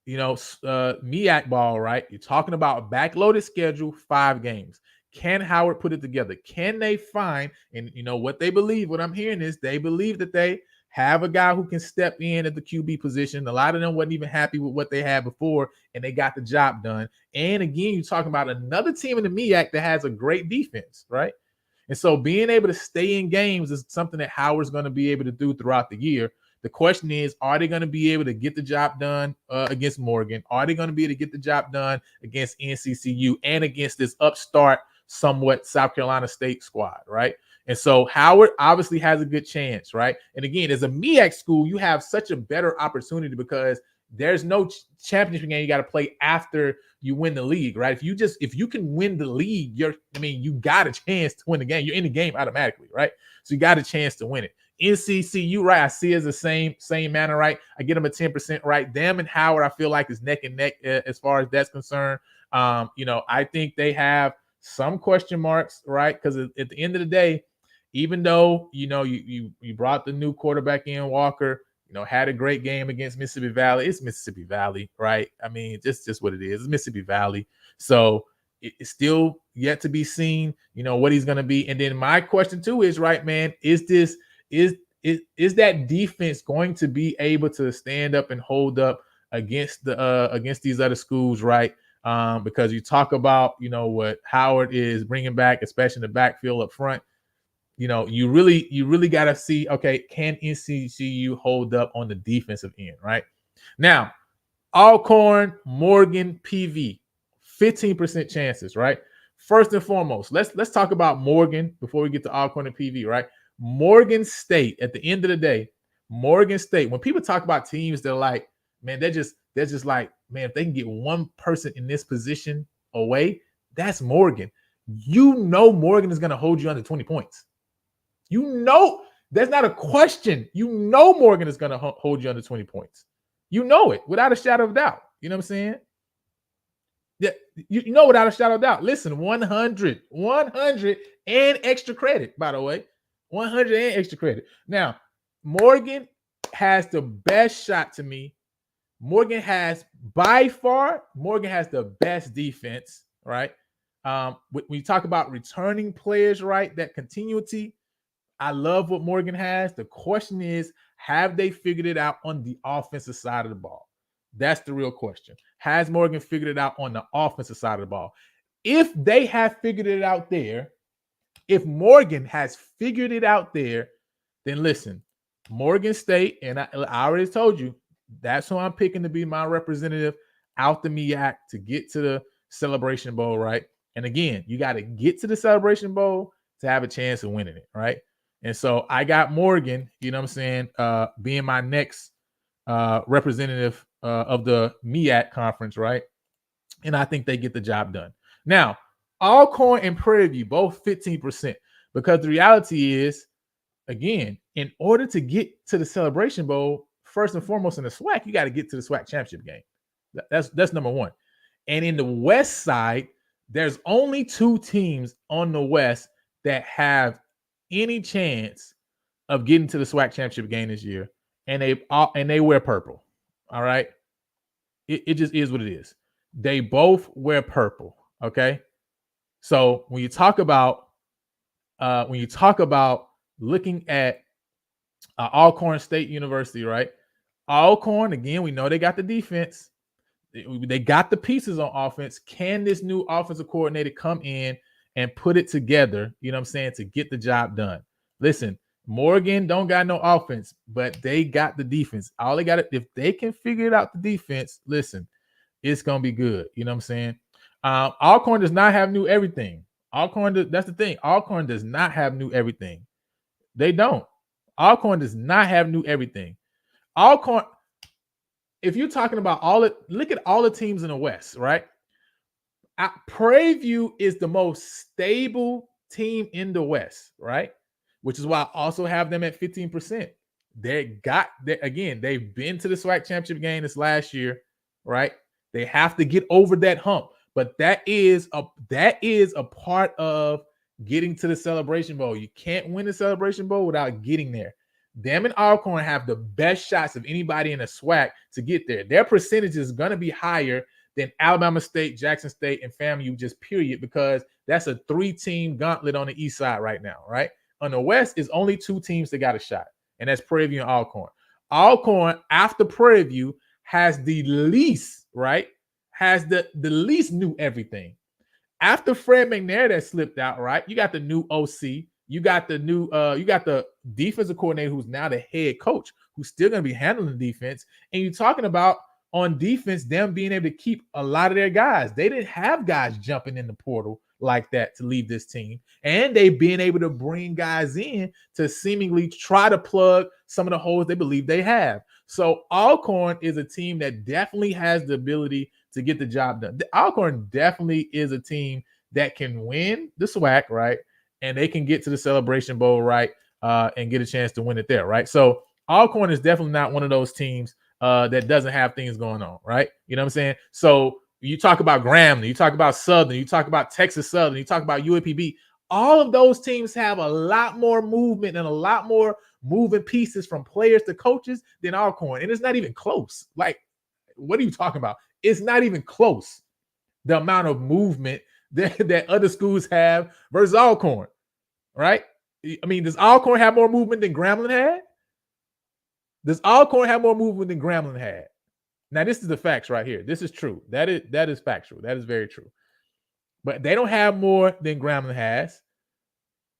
MEAC ball, right? You're talking about a backloaded schedule, 5 games. Can Howard put it together? Can they find, and what they believe, what I'm hearing is they believe that they have a guy who can step in at the QB position. A lot of them wasn't even happy with what they had before, and they got the job done. And again, you're talking about another team in the MEAC that has a great defense, right? And so being able to stay in games is something that Howard's going to be able to do throughout the year. The question is, are they going to be able to get the job done against Morgan? Are they going to be able to get the job done against NCCU and against this upstart, somewhat South Carolina State squad, right? And so Howard obviously has a good chance, right? And again, as a MEAC school, you have such a better opportunity because there's no championship game you got to play after you win the league, right? If you can win the league, you got a chance to win the game. You're in the game automatically, right? So you got a chance to win it. NCCU, right? I see it as the same manner, right? I get them a 10% right. Them and Howard, I feel like is neck and neck as far as that's concerned. I think they have some question marks, right? Because at the end of the day, even though you brought the new quarterback in, Walker, had a great game against Mississippi Valley. It's Mississippi Valley, right? I mean, just what it is. It's Mississippi Valley. So it's still yet to be seen, what he's going to be. And then my question too is, right, man, is that defense going to be able to stand up and hold up against these other schools, right? Because you talk about, what Howard is bringing back, especially in the backfield up front. You really got to see, okay, can NCCU hold up on the defensive end, right? Now, Alcorn, Morgan, PV, 15% chances, right? First and foremost, let's talk about Morgan before we get to Alcorn and PV, right? Morgan State, at the end of the day, Morgan State, when people talk about teams, they're like, man, they're just like, man, if they can get one person in this position away, that's Morgan. Morgan is going to hold you under 20 points. That's not a question. Morgan is going to hold you under 20 points. It without a shadow of doubt. You know what I'm saying? Yeah, without a shadow of doubt. Listen, 100 and extra credit, by the way. 100 and extra credit. Now, Morgan has the best shot to me. Morgan has the best defense, right? When you talk about returning players, right, that continuity, I love what Morgan has. The question is, have they figured it out on the offensive side of the ball? That's the real question. Has Morgan figured it out on the offensive side of the ball? If they have figured it out there, if Morgan has figured it out there, then listen, Morgan State, and I already told you, that's who I'm picking to be my representative out the MEAC to get to the Celebration Bowl, right? And again, you got to get to the Celebration Bowl to have a chance of winning it, right? And so I got Morgan, being my next representative of the MEAC conference, right? And I think they get the job done. Now, Alcorn and Prairie View, both 15%, because the reality is, again, in order to get to the Celebration Bowl, first and foremost in the SWAC, you got to get to the SWAC championship game. That's number one. And in the West side, there's only 2 teams on the West that have any chance of getting to the SWAC championship game this year, and they wear purple. All right, it just is what it is. They both wear purple. Okay, so when you talk about looking at Alcorn State University, right? Alcorn, again, we know they got the defense. They got the pieces on offense. Can this new offensive coordinator come in and put it together, to get the job done? Listen, Morgan don't got no offense, but they got the defense. All they got, if they can figure it out, the defense, listen, it's going to be good. You know what I'm saying? Alcorn does not have new everything. That's the thing. Alcorn does not have new everything. They don't. Alcorn does not have new everything. Alcorn, if you're talking about look at all the teams in the West, right? Prairie View is the most stable team in the West, right? Which is why I also have them at 15%. They've been to the SWAC championship game this last year, right? They have to get over that hump, but that is a part of getting to the Celebration Bowl. You can't win the Celebration Bowl without getting there. them and Alcorn have the best shots of anybody in the SWAC to get there. Their percentage is going to be higher than Alabama State, Jackson State, and FAMU, just period, because that's a 3-team gauntlet on the east side right now, right? On the west is only 2 teams that got a shot, and that's Prairie View and Alcorn. Alcorn, after Prairie View, has the least, right? Has the least new everything. After Fred McNair that slipped out, right? You got the new OC. You got the new, you got the defensive coordinator who's now the head coach, who's still going to be handling defense. And you're talking about on defense, them being able to keep a lot of their guys. They didn't have guys jumping in the portal like that to leave this team. And they've been able to bring guys in to seemingly try to plug some of the holes they believe they have. So Alcorn is a team that definitely has the ability to get the job done. Alcorn definitely is a team that can win the SWAC, right? And they can get to the Celebration Bowl, right? And get a chance to win it there, right? So Alcorn is definitely not one of those teams that doesn't have things going on, right? You know what I'm saying? So you talk about Grambling, you talk about Southern, you talk about Texas Southern, you talk about UAPB. All of those teams have a lot more movement and a lot more moving pieces from players to coaches than Alcorn. And it's not even close. Like, what are you talking about? It's not even close. The amount of movement that other schools have versus Alcorn, right? I mean, does Alcorn have more movement than Grambling had? Does Alcorn have more movement than Grambling had? Now, this is the facts right here. This is true. That is factual. That is very true. But they don't have more than Grambling has.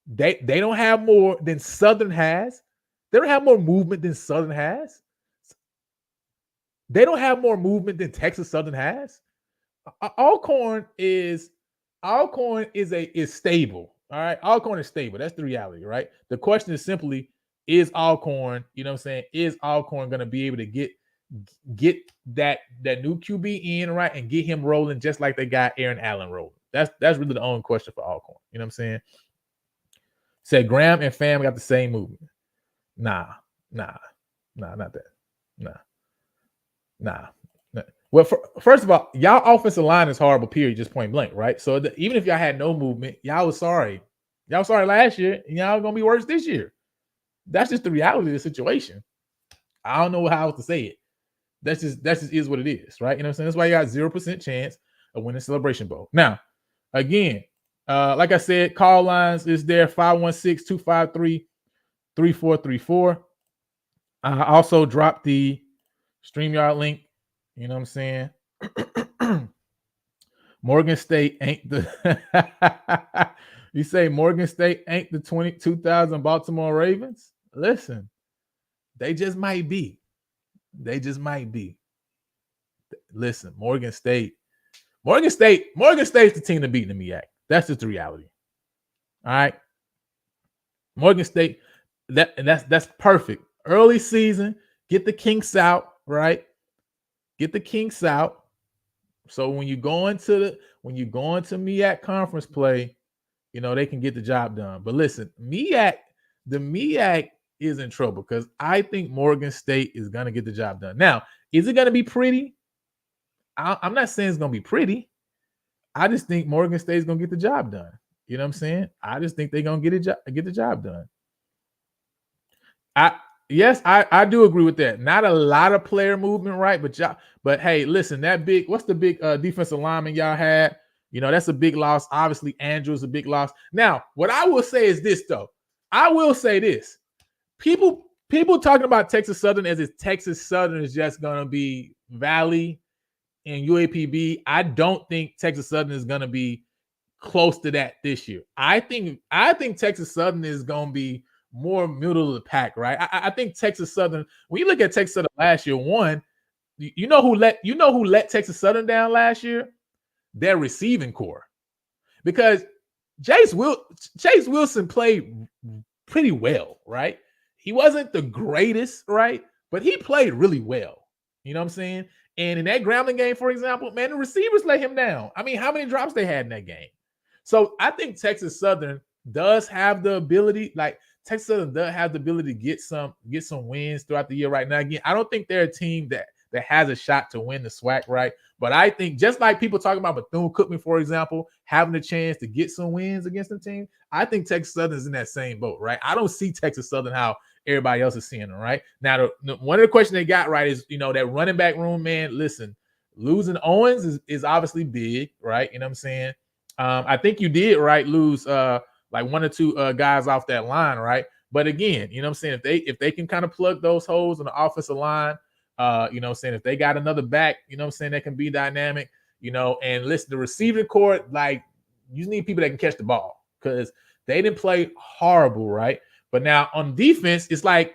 They don't have more than Southern has. They don't have more movement than Southern has. They don't have more movement than Texas Southern has. Alcorn is stable. All right. Alcorn is stable. That's the reality, right? The question is simply, is Alcorn, you know what I'm saying? Is Alcorn going to be able to get that new QB in, right, and get him rolling just like they got Aaron Allen rolling? That's really the only question for Alcorn. You know what I'm saying? Say Graham and Fam got the same movement. Nah, not that. Nah. Well, first of all, y'all offensive line is horrible, period, just point blank, right? So even if y'all had no movement, y'all was sorry. Y'all was sorry last year, and y'all going to be worse this year. That's just the reality of the situation. I don't know how else to say it. That's just is what it is, right? You know what I'm saying? That's why you got 0% chance of winning Celebration Bowl. Now, again, like I said, call lines is there, 516-253-3434. I also dropped the StreamYard link. You know what I'm saying? Morgan State ain't the you say Morgan State ain't the 2000 Baltimore Ravens? Listen, they just might be. Listen, Morgan State's the team to beat in the MEAC. That's just the reality. All right. Morgan State, that's perfect. Early season, get the kinks out, right? Get the kinks out. So when you go into MEAC conference play, you know, they can get the job done. But listen, the MEAC is in trouble because I think Morgan State is going to get the job done. Now, is it going to be pretty? I'm not saying it's going to be pretty. I just think Morgan State is going to get the job done. You know what I'm saying? I just think they're going to get the job done. I do agree with that. Not a lot of player movement, right? But hey, listen, what's the big defensive lineman y'all had? You know, that's a big loss. Obviously, Andrew's a big loss. Now, what I will say is this, though. I will say this. People talking about Texas Southern as if Texas Southern is just going to be Valley and UAPB. I don't think Texas Southern is going to be close to that this year. I think Texas Southern is going to be more middle of the pack, right? I think Texas Southern, when you look at Texas Southern last year, you know who let Texas Southern down last year? Their receiving core. Because Chase Wilson played pretty well, right? He wasn't the greatest, right? But he played really well. You know what I'm saying? And in that Grambling game, for example, man, the receivers let him down. I mean, how many drops they had in that game? So I think Texas Southern does have the ability, like Texas Southern does have the ability to get some wins throughout the year right now. Again, I don't think they're a team that has a shot to win the SWAC, right? But I think just like people talking about Bethune-Cookman, for example, having a chance to get some wins against the team, I think Texas Southern is in that same boat, right? I don't see Texas Southern how everybody else is seeing them, right? Now, one of the questions they got right is, that running back room, man, listen, losing Owens is obviously big, right? You know what I'm saying? I think you did, right, lose like one or two guys off that line, right? But again, you know what I'm saying? If they can kind of plug those holes in the offensive line, you know what I'm saying? If they got another back, you know what I'm saying, that can be dynamic, and listen, the receiving court, like, you need people that can catch the ball because they didn't play horrible, right? But now on defense, it's like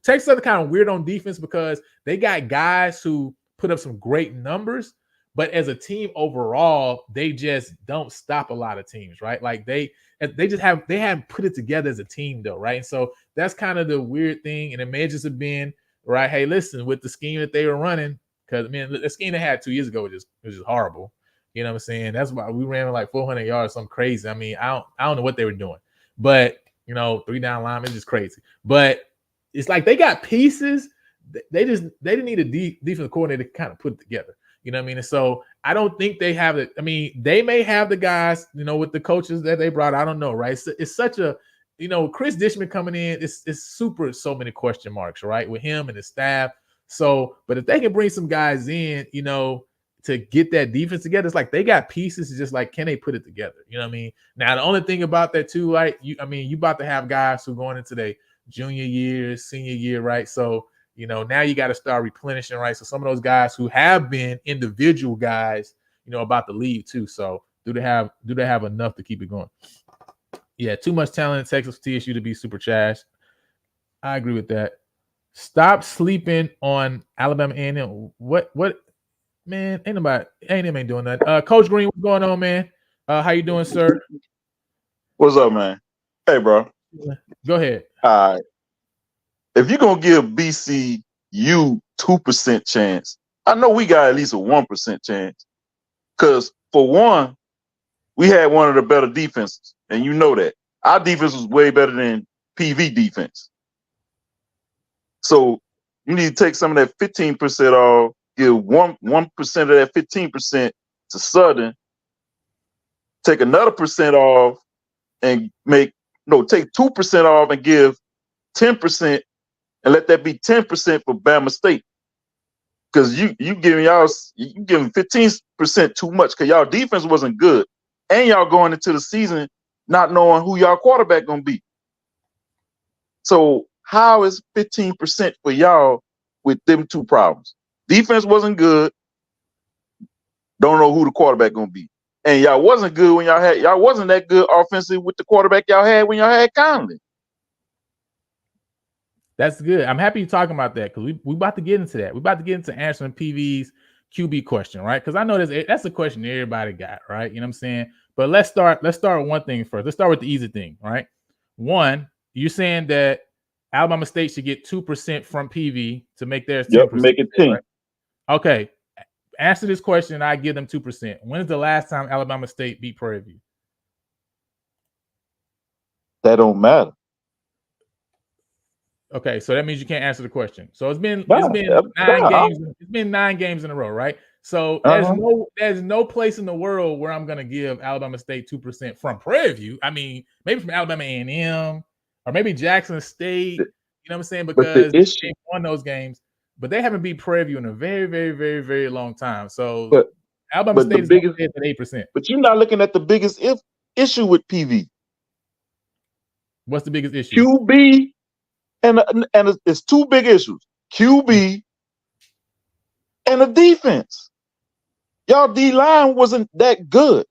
Texas are kind of weird on defense because they got guys who put up some great numbers, but as a team overall, they just don't stop a lot of teams, right? Like they haven't put it together as a team though, right? And so that's kind of the weird thing, and it may just have been right. Hey, listen, with the scheme that they were running, because the scheme they had 2 years ago was just horrible. You know what I'm saying? That's why we ran like 400 yards, something crazy. I mean, I don't know what they were doing, but 3 down line, it's just crazy. But it's like they got pieces. They didn't need a defensive coordinator to kind of put it together. You know what I mean? And so I don't think they have it. I mean, they may have the guys, with the coaches that they brought. I don't know, right? It's such a, Chris Dishman coming in, it's super, so many question marks, right? With him and his staff. So, but if they can bring some guys in, to get that defense together, it's like they got pieces. It's just like, can they put it together? You know what I mean? Now, the only thing about that too, like you about to have guys who going into their junior year, senior year, right? So, now you got to start replenishing, right? So some of those guys who have been individual guys, about to leave too. So do they have enough to keep it going? Yeah, too much talent in Texas TSU to be super trash. I agree with that. Stop sleeping on Alabama A&M. What? Man, ain't doing that. Coach Green, what's going on, man? How you doing, sir? What's up, man? Hey, bro. Go ahead. All right. If you're gonna give BCU 2% chance, I know we got at least a 1% chance. Because for one, we had one of the better defenses, and you know that. Our defense was way better than PV defense. So you need to take some of that 15% off, give 1% of that 15% to Southern, take another percent off, and take 2% off and give 10%, and let that be 10% for Bama State. Because you giving 15% too much because y'all defense wasn't good. And y'all going into the season not knowing who y'all quarterback gonna be. So how is 15% for y'all with them two problems? Defense wasn't good. Don't know who the quarterback gonna be. And y'all wasn't good when y'all wasn't that good offensive with the quarterback y'all had when y'all had Connley. That's good. I'm happy you're talking about that because we about to get into that. We're about to get into answering PV's QB question, right? Because I know that's a question everybody got, right? You know what I'm saying? But let's start with one thing first. Let's start with the easy thing, right? One, you're saying that Alabama State should get 2% from PV to make theirs 10%. Yep, make it 10. Right? Okay. Answer this question, I give them 2%. When's the last time Alabama State beat Prairie View? That don't matter. Okay, so that means you can't answer the question. So it's been 9 games. It's been 9 games in a row, right? So there's no place in the world where I'm gonna give Alabama State 2% from Prairie View. I mean, maybe from Alabama A&M or maybe Jackson State. You know what I'm saying? Because they won those games, but they haven't beat Prairie View in a very, very, very, very long time. So Alabama State is biggest at 8%. But you're not looking at the biggest issue with PV. What's the biggest issue? QB. And it's two big issues: QB and the defense. Y'all D line wasn't that good.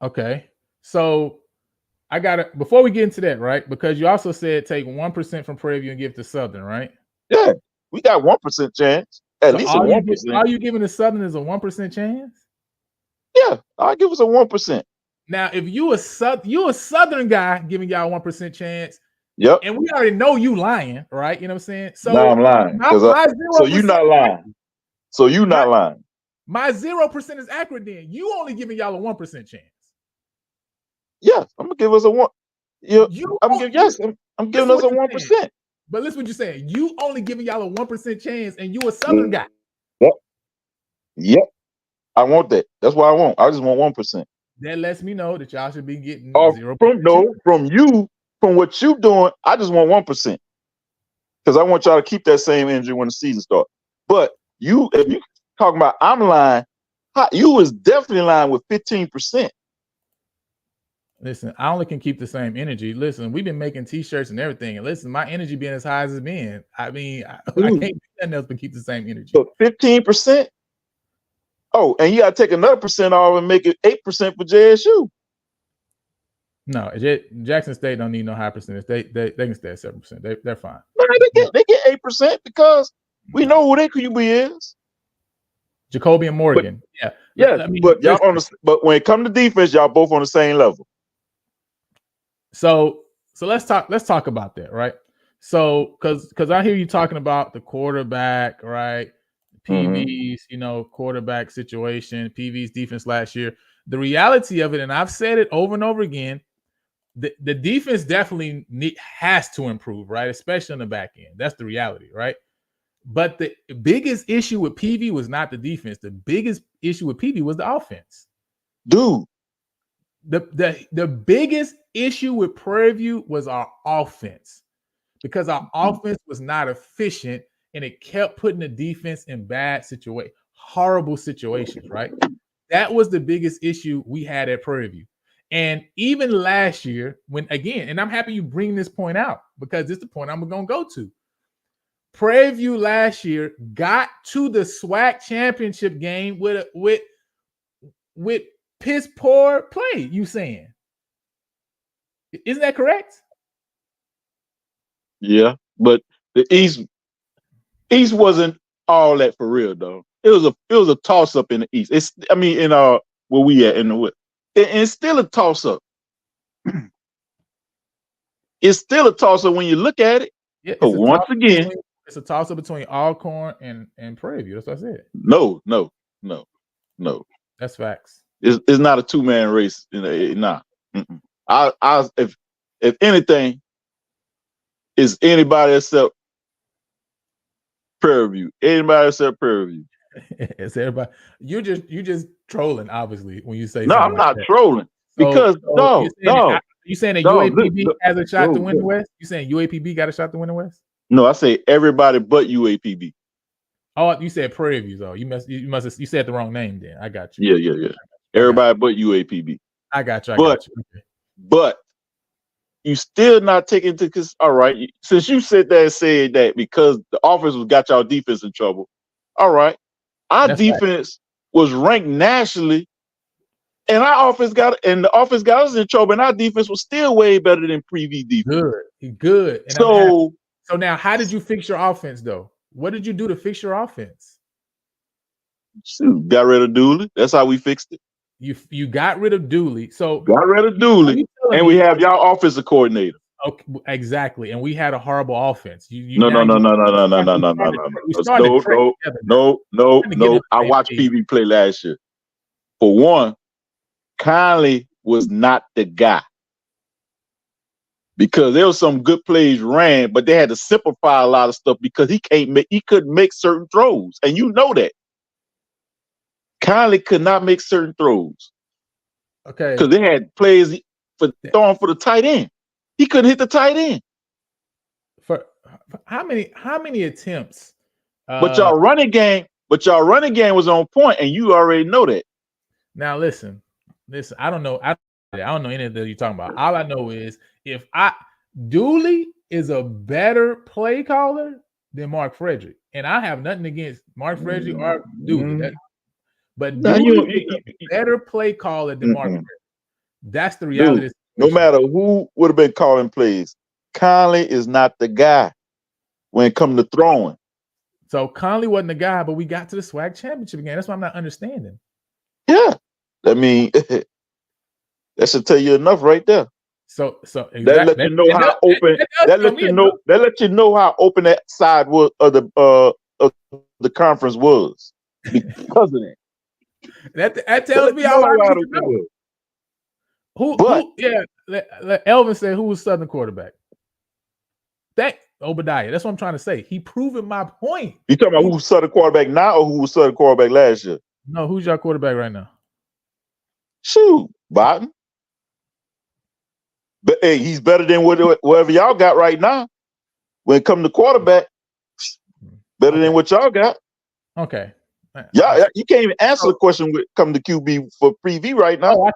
Okay, so I got it. Before we get into that, right? Because you also said take 1% from Prairie View and give to Southern, right? Yeah, we got 1% chance. At least a 1%. All you giving to Southern is a 1% chance? Yeah, I'll give us a 1%. Now, if you a Southern guy giving y'all 1% chance. Yep. And we already know you lying, right? You know what I'm saying? So now I'm lying. So you're not lying. So you're not lying. My 0% is accurate then. You only giving y'all a 1% chance. Yeah, I'm gonna give us a 1. I'm giving us a 1%. But listen what you're saying. You only giving y'all a 1% chance, and you a Southern guy. Yep. I want that. That's what I want. I just want 1%. That lets me know that y'all should be getting 0%. From you. from what you doing, I just want 1%. Because I want y'all to keep that same energy when the season starts. But if you talking about I'm lying, you was definitely lying with 15%. Listen, I only can keep the same energy. Listen, we've been making T-shirts and everything, and listen, my energy being as high as it's been. I mean, I can't do nothing else but keep the same energy. So 15%. Oh, and you got to take another % off and make it 8% for JSU. No, Jackson State don't need no high percentage. They can stay at 7%. They're fine. No, they get 8% because we know who their QB is. Jacoby and Morgan. Yeah. I mean, but y'all but when it comes to defense, y'all both on the same level. So let's talk about that, right? So because I hear you talking about the quarterback, right? PV's, quarterback situation, PV's defense last year. The reality of it, and I've said it over and over again, the defense definitely has to improve, right? Especially on the back end. That's the reality, right? But the biggest issue with PV was not the defense. The biggest issue with PV was the offense. Dude. The biggest issue with Prairie View was our offense, because our offense was not efficient and it kept putting the defense in horrible situations, right? That was the biggest issue we had at Prairie View. And even last year, and I'm happy you bring this point out, because this is the point I'm going to go to. Prairie View last year got to the SWAC championship game with piss poor play. You saying? Isn't that correct? Yeah, but the East wasn't all that for real though. It was a toss up in the East. Where we at in the West, and it's still a toss up. It's still a toss up when you look at it. Yeah, once again, it's a toss up between Alcorn and Prairie View. That's what I said. No. That's facts. It's not a 2-man race. Nah. If anything, it's anybody except Prairie View. Anybody except Prairie View. It's everybody. You just trolling, obviously, when you say. No, I'm not trolling, because you saying that UAPB has a shot to win the West? You saying UAPB got a shot to win the West? No, I say everybody but UAPB. Oh, you said Prairie View, though. You said the wrong name. Then I got you. Yeah. Everybody but UAPB. I got you. But you still not taking into because all right, since you said that because the offense got y'all defense in trouble. All right, our defense was ranked nationally, and our offense got us in trouble, and our defense was still way better than Preview defense. Good. And so now, how did you fix your offense though? What did you do to fix your offense? Shoot, got rid of Dooley. That's how we fixed it. You got rid of Dooley. So got rid of Dooley, and we have y'all offensive coordinator. Okay, exactly. And we had a horrible offense. No. I watched PV play last year. For one, Connley was not the guy. Because there was some good plays ran, but they had to simplify a lot of stuff because he couldn't make certain throws. And you know that. Connley could not make certain throws. Okay. Because they had plays for throwing for the tight end. He couldn't hit the tight end. For how many attempts? But y'all running game was on point, and you already know that. Now listen. I don't know. I don't know any of that you're talking about. All I know is Dooley is a better play caller than Mark Frederick, and I have nothing against Mark Frederick or Dooley. But Dooley is a better play caller than Mark Frederick. That's the reality. No matter who would have been calling plays, Connley is not the guy when it comes to throwing. So Connley wasn't the guy, but we got to the SWAC championship again. That's what I'm not understanding. Yeah, I mean, that should tell you enough right there. So that let you know how open. That let you know how open that side was of the conference was because of that. That tells me how open. Who? Yeah, Elvin said who was Southern quarterback? That Obadiah. That's what I'm trying to say. He proving my point. You talking about who's Southern quarterback now or who was Southern quarterback last year? No, who's your quarterback right now? Shoot, Barton. But hey, he's better than whatever y'all got right now. When it comes to quarterback, better than what y'all got. Okay. Yeah, you can't even answer the question when it comes to QB for Preview right now. I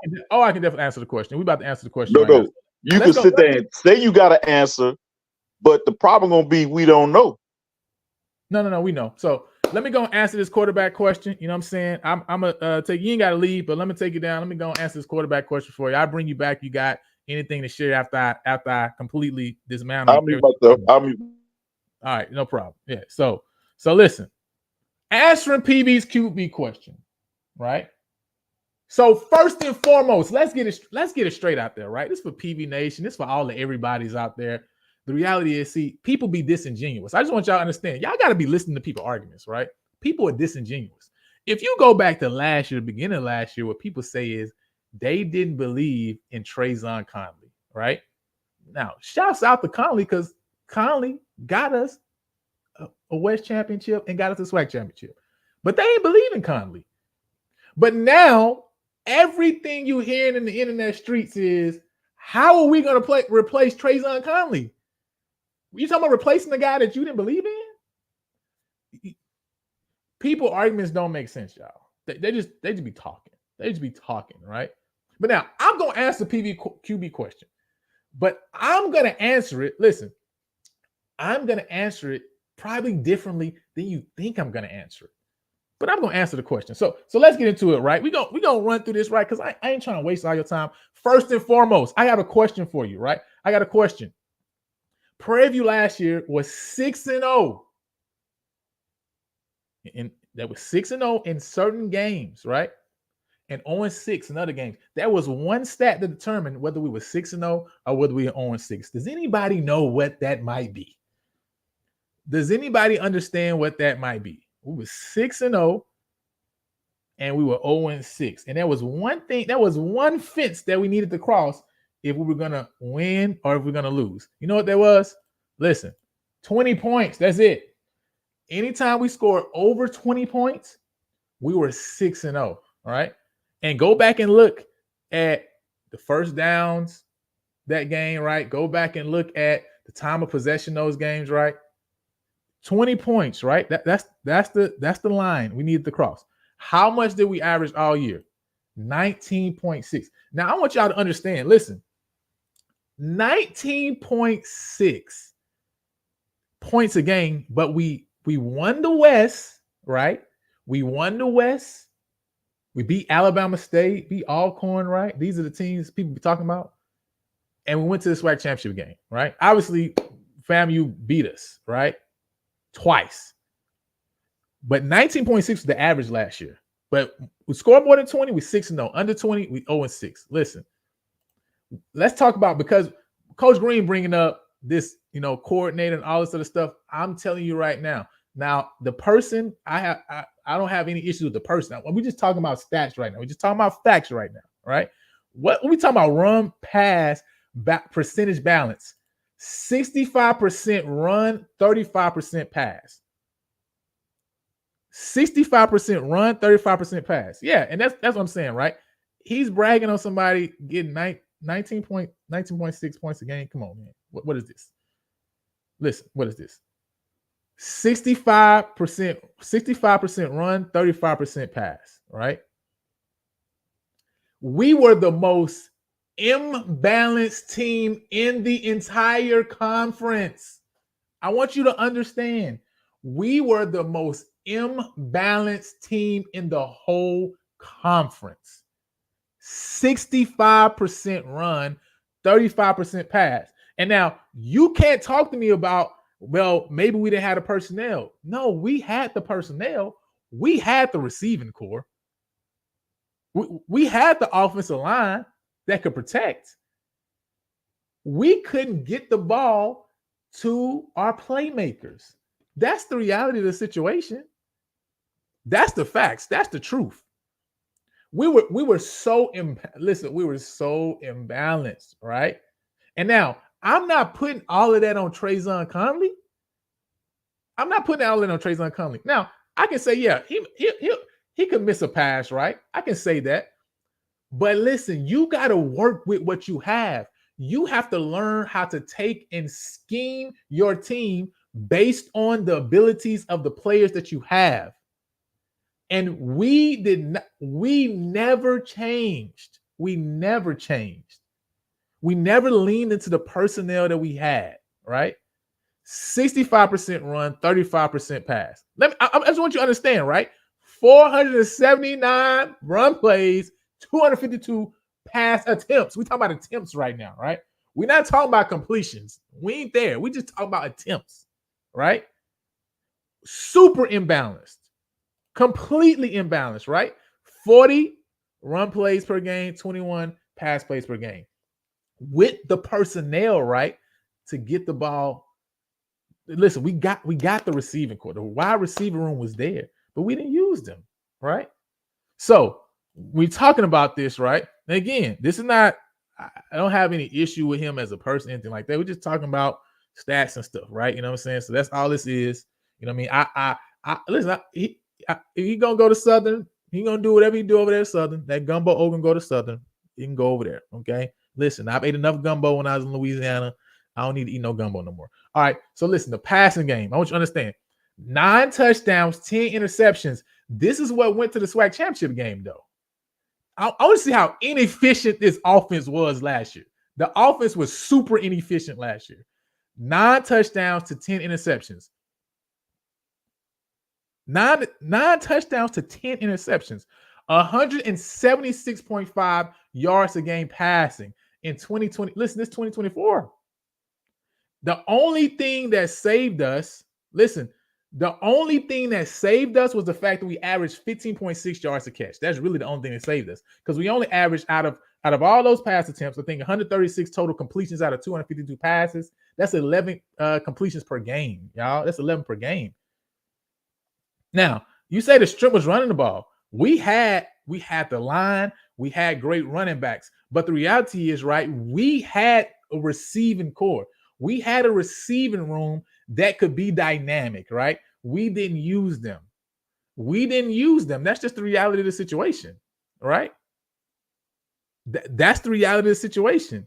can definitely answer the question. We about to answer the question. No. You can sit there and say you got to answer, but the problem gonna be we don't know. No, we know. So let me go and answer this quarterback question. You know what I'm saying? I'm gonna take you ain't gotta leave, but let me take you down. Let me go and answer this quarterback question for you. I'll bring you back. You got anything to share after I completely dismantle? All right, no problem. Yeah. So listen, answering PB's QB question, right? So first and foremost, let's get it straight out there, right? This is for PB Nation. This is for all the everybody's out there. The reality is, see, people be disingenuous. I just want y'all to understand. Y'all got to be listening to people's arguments, right? People are disingenuous. If you go back to last year, the beginning of last year, what people say is they didn't believe in Trayvon Connley, right? Now, shouts out to Connley because Connley got us a West Championship and got us a SWAC Championship. But they ain't believe in Connley. But now, everything you hearing in the internet streets is, how are we going to replace Trayvon Connley? You talking about replacing the guy that you didn't believe in? People arguments don't make sense, y'all. They just be talking. They just be talking, right? But now I'm gonna answer the QB question, but I'm gonna answer it. Listen, I'm gonna answer it probably differently than you think I'm gonna answer it. But I'm gonna answer the question. So let's get into it, right? We gonna run through this, right? Because I ain't trying to waste all your time. First and foremost, I have a question for you, right? I got a question. Prairie View last year was 6-0. And that was 6-0 in certain games, right? And 0-6 in other games. That was one stat to determine whether we were 6-0 or whether we were 0-6. Does anybody know what that might be? Does anybody understand what that might be? We were 6-0 and we were 0-6. And there was one thing, that was one fence that we needed to cross if we were going to win or if we're going to lose. You know what that was? Listen, 20 points. That's it. Anytime we scored over 20 points, we were 6-0. All right. And go back and look at the first downs that game, right? Go back and look at the time of possession those games, right? 20 points, right? That's the line we needed to cross. How much did we average all year? 19.6. Now I want y'all to understand. Listen, 19.6 points a game, but we won the West, right? We won the West. We beat Alabama State, beat Alcorn, right? These are the teams people be talking about. And we went to the SWAC championship game, right? Obviously, FAMU beat us, right? Twice. But 19.6 was the average last year. But we scored more than 20, we 6-0. Under 20, we 0-6. Listen, let's talk about, because Coach Green bringing up this, coordinator and all this other stuff. I'm telling you right now. Now, the person, I don't have any issues with the person. We're just talking about stats right now. We're just talking about facts right now, right? What we talking about? Run, pass, percentage balance. 65% run, 35% pass. 65% run, 35% pass. Yeah, and that's what I'm saying, right? He's bragging on somebody getting 19.6 points a game. Come on, man. What is this? Listen, what is this? 65% run, 35% pass, right? We were the most imbalanced team in the entire conference. I want you to understand, we were the most imbalanced team in the whole conference. 65% run, 35% pass. And now you can't talk to me about, well, maybe we didn't have the personnel. No, we had the personnel. We had the receiving core. We had the offensive line that could protect. We couldn't get the ball to our playmakers. That's the reality of the situation. That's the facts. That's the truth. We were so imbalanced, right? And now I'm not putting all of that on Trayvon Connley. I'm not putting all of that on Trayvon Connley. Now I can say, yeah, he could miss a pass, right? I can say that. But listen, you got to work with what you have. You have to learn how to take and scheme your team based on the abilities of the players that you have. And we never changed. We never changed. We never leaned into the personnel that we had, right? 65% run, 35% pass. I just want you to understand, right? 479 run plays, 252 pass attempts. We're talking about attempts right now, right? We're not talking about completions. We ain't there. We just talking about attempts, right? Super imbalanced. Completely imbalanced, right? 40 run plays per game, 21 pass plays per game. With the personnel, right, to get the ball. Listen, we got the receiving core. The wide receiver room was there, but we didn't use them, right? So we're talking about this, right? And again, this is not, I don't have any issue with him as a person, anything like that. We're just talking about stats and stuff, right? You know what I'm saying? So that's all this is. You know what I mean? Listen, he gonna go to Southern. He gonna do whatever he do over there at Southern. That gumbo can go to Southern. He can go over there. Okay. Listen, I've ate enough gumbo when I was in Louisiana. I don't need to eat no gumbo no more. All right. So listen, the passing game. I want you to understand. 9 touchdowns, 10 interceptions. This is what went to the SWAC championship game, though. I want to see how inefficient this offense was last year. The offense was super inefficient last year. 9 touchdowns to 10 interceptions. 9 touchdowns to 10 interceptions. 176.5 yards a game passing in 2020. Listen, this 2024. The only thing that saved us, the only thing that saved us was the fact that we averaged 15.6 yards a catch. That's really the only thing that saved us, because we only averaged out of all those pass attempts, I think 136 total completions out of 252 passes. That's 11 completions per game, y'all. That's 11 per game. Now, you say the strength was running the ball. We had the line, we had great running backs, but the reality is, right, we had a receiving core. We had a receiving room that could be dynamic, right? We didn't use them. That's just the reality of the situation, right? That's the reality of the situation.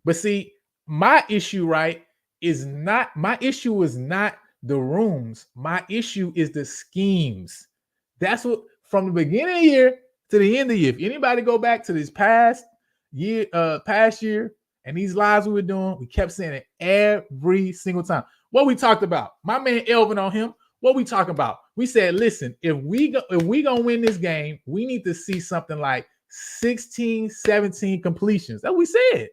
But see, my issue, right, is not the rooms. My issue is the schemes. That's what, from the beginning of the year to the end of the year, if anybody go back to this past year and these lives we were doing, we kept saying it every single time. What we talked about, my man Elvin on him, what we talking about? We said, listen, if we gonna win this game, we need to see something like 16, 17 completions. That's what we said.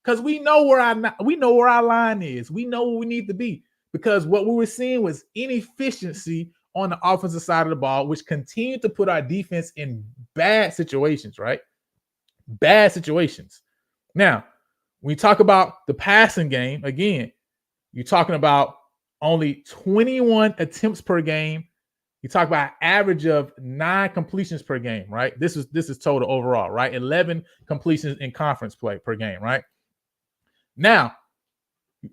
Because we know where our line is. We know where we need to be. Because what we were seeing was inefficiency on the offensive side of the ball, which continued to put our defense in bad situations, right? Bad situations. Now, when you talk about the passing game, again, you're talking about only 21 attempts per game. You talk about an average of 9 completions per game, right? This is total overall, right? 11 completions in conference play per game, right? Now,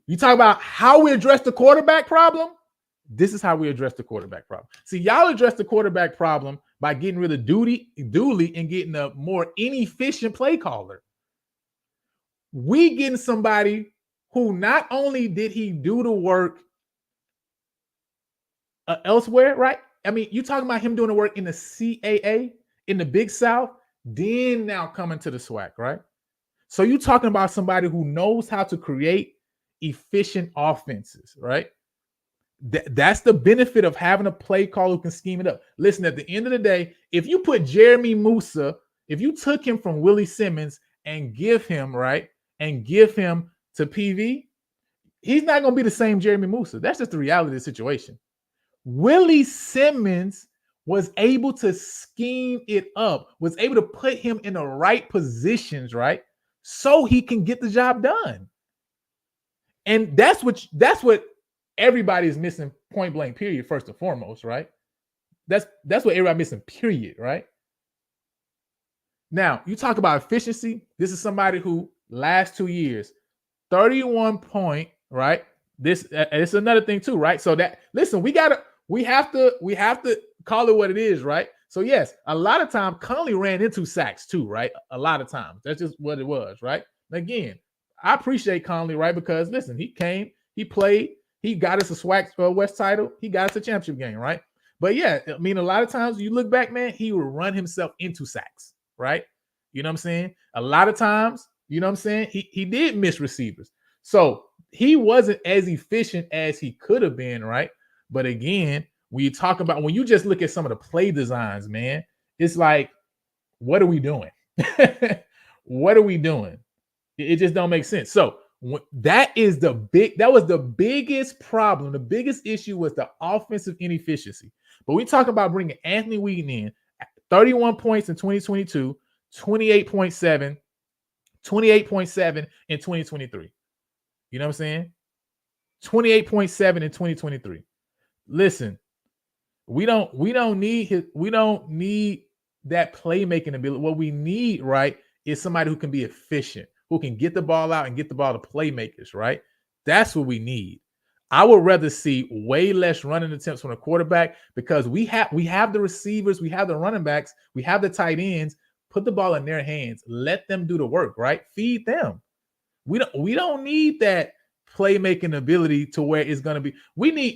you talk about how we address the quarterback problem. This is how we address the quarterback problem. See, y'all address the quarterback problem by getting rid of Dooley and getting a more inefficient play caller. We getting somebody who not only did he do the work elsewhere, right? I mean, you talking about him doing the work in the CAA, in the Big South, then now coming to the SWAC, right? So you talking about somebody who knows how to create efficient offenses, right? That's the benefit of having a play caller who can scheme it up. Listen, at the end of the day, if you put Jeremy Musa, if you took him from Willie Simmons and give him to PV, he's not going to be the same Jeremy Musa. That's just the reality of the situation. Willie Simmons was able to scheme it up, was able to put him in the right positions, right? So he can get the job done. And that's what everybody is missing, point blank, period, first and foremost, right? That's what everybody missing, period, right? Now, you talk about efficiency. This is somebody who last 2 years, 31 point, right? This it's another thing too, right? So that, listen, we have to call it what it is, right? So yes, a lot of times Connley ran into sacks too, right? A lot of times. That's just what it was, right? Again, I appreciate Connley, right? Because listen, he came, he played, he got us a SWAC West title, he got us a championship game, right? But yeah, I mean, a lot of times you look back, man, he would run himself into sacks, right? You know what I'm saying? A lot of times, you know what I'm saying? He did miss receivers. So he wasn't as efficient as he could have been, right? But again, when you talk about, when you just look at some of the play designs, man, it's like, what are we doing? What are we doing? It just don't make sense. So that was the biggest problem. The biggest issue was the offensive inefficiency. But we talk about bringing Anthony Wheaton in, 31 points in 2022, 28.7 in 2023. You know what I'm saying? 28.7 in 2023. Listen, we don't need that playmaking ability. What we need, right, is somebody who can be efficient, who can get the ball out and get the ball to playmakers, right? That's what we need. I would rather see way less running attempts from a quarterback, because we have the receivers, we have the running backs, we have the tight ends. Put the ball in their hands. Let them do the work, right? Feed them. We don't need that playmaking ability to where it's going to be.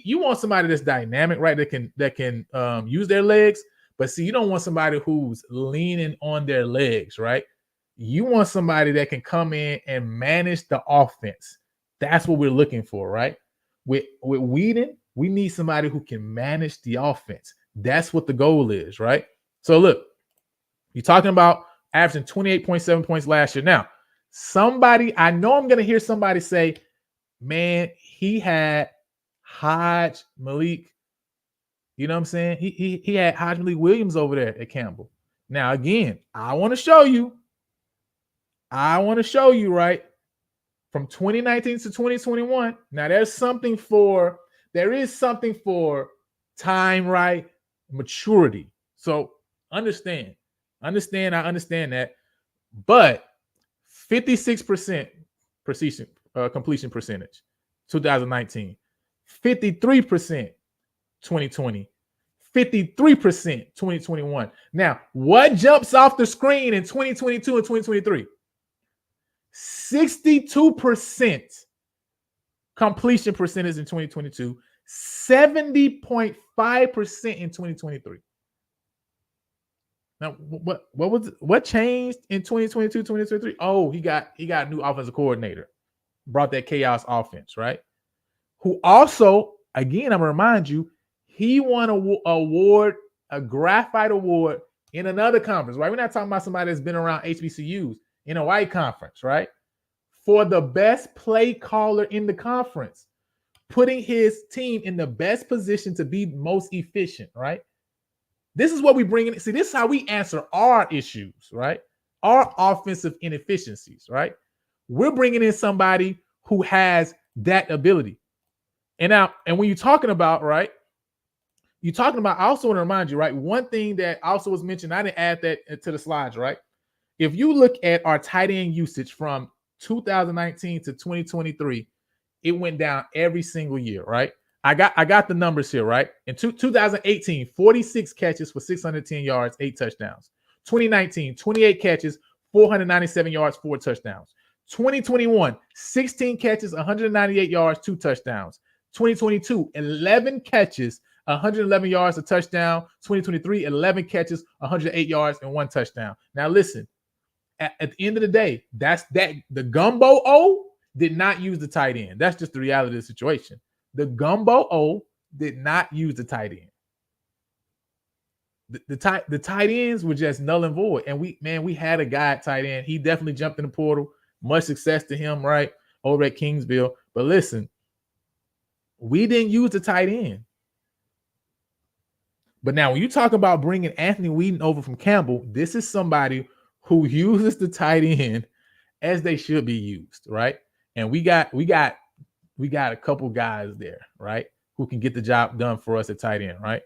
You want somebody that's dynamic, right? That can use their legs, but see, you don't want somebody who's leaning on their legs, right? You want somebody that can come in and manage the offense. That's what we're looking for, right? With Whedon, we need somebody who can manage the offense. That's what the goal is, right? So look, you're talking about averaging 28.7 points last year. Now, I know I'm going to hear somebody say, man, he had Hodge Malik. You know what I'm saying? He had Hodge Malik Williams over there at Campbell. Now, again, I want to show you, right, from 2019 to 2021. Now, there is something for time, right? Maturity. So understand. I understand that. But 56% completion percentage, 2019, 53%, 2020, 53%, 2021. Now, what jumps off the screen in 2022 and 2023? 62% completion percentage in 2022, 70.5% in 2023. Now, what changed in 2022, 2023? Oh, he got a new offensive coordinator, brought that chaos offense, right? Who also, again, I'm gonna remind you, he won a graphite award in another conference, right? We're not talking about somebody that's been around HBCUs, in a white conference, right? For the best play caller in the conference, putting his team in the best position to be most efficient, right? This is what we bring in. See, this is how we answer our issues, right? Our offensive inefficiencies, right? We're bringing in somebody who has that ability. And when you're talking about, right, I also want to remind you, right, one thing that also was mentioned, I didn't add that to the slides, right? If you look at our tight end usage from 2019 to 2023, it went down every single year, right? I got the numbers here, right? In 2018, 46 catches for 610 yards, 8 touchdowns. 2019, 28 catches, 497 yards, 4 touchdowns. 2021, 16 catches, 198 yards, 2 touchdowns. 2022, 11 catches, 111 yards, a touchdown. 2023, 11 catches, 108 yards, and 1 touchdown. Now listen, at the end of the day, the gumbo O did not use the tight end. That's just the reality of the situation. The gumbo O did not use the tight end. The tight ends were just null and void. And we had a guy at tight end. He definitely jumped in the portal. Much success to him, right, over at Kingsville. But listen, we didn't use the tight end. But now when you talk about bringing Anthony Wheaton over from Campbell, this is somebody who uses the tight end as they should be used, right? And we got a couple guys there, right, who can get the job done for us at tight end, right?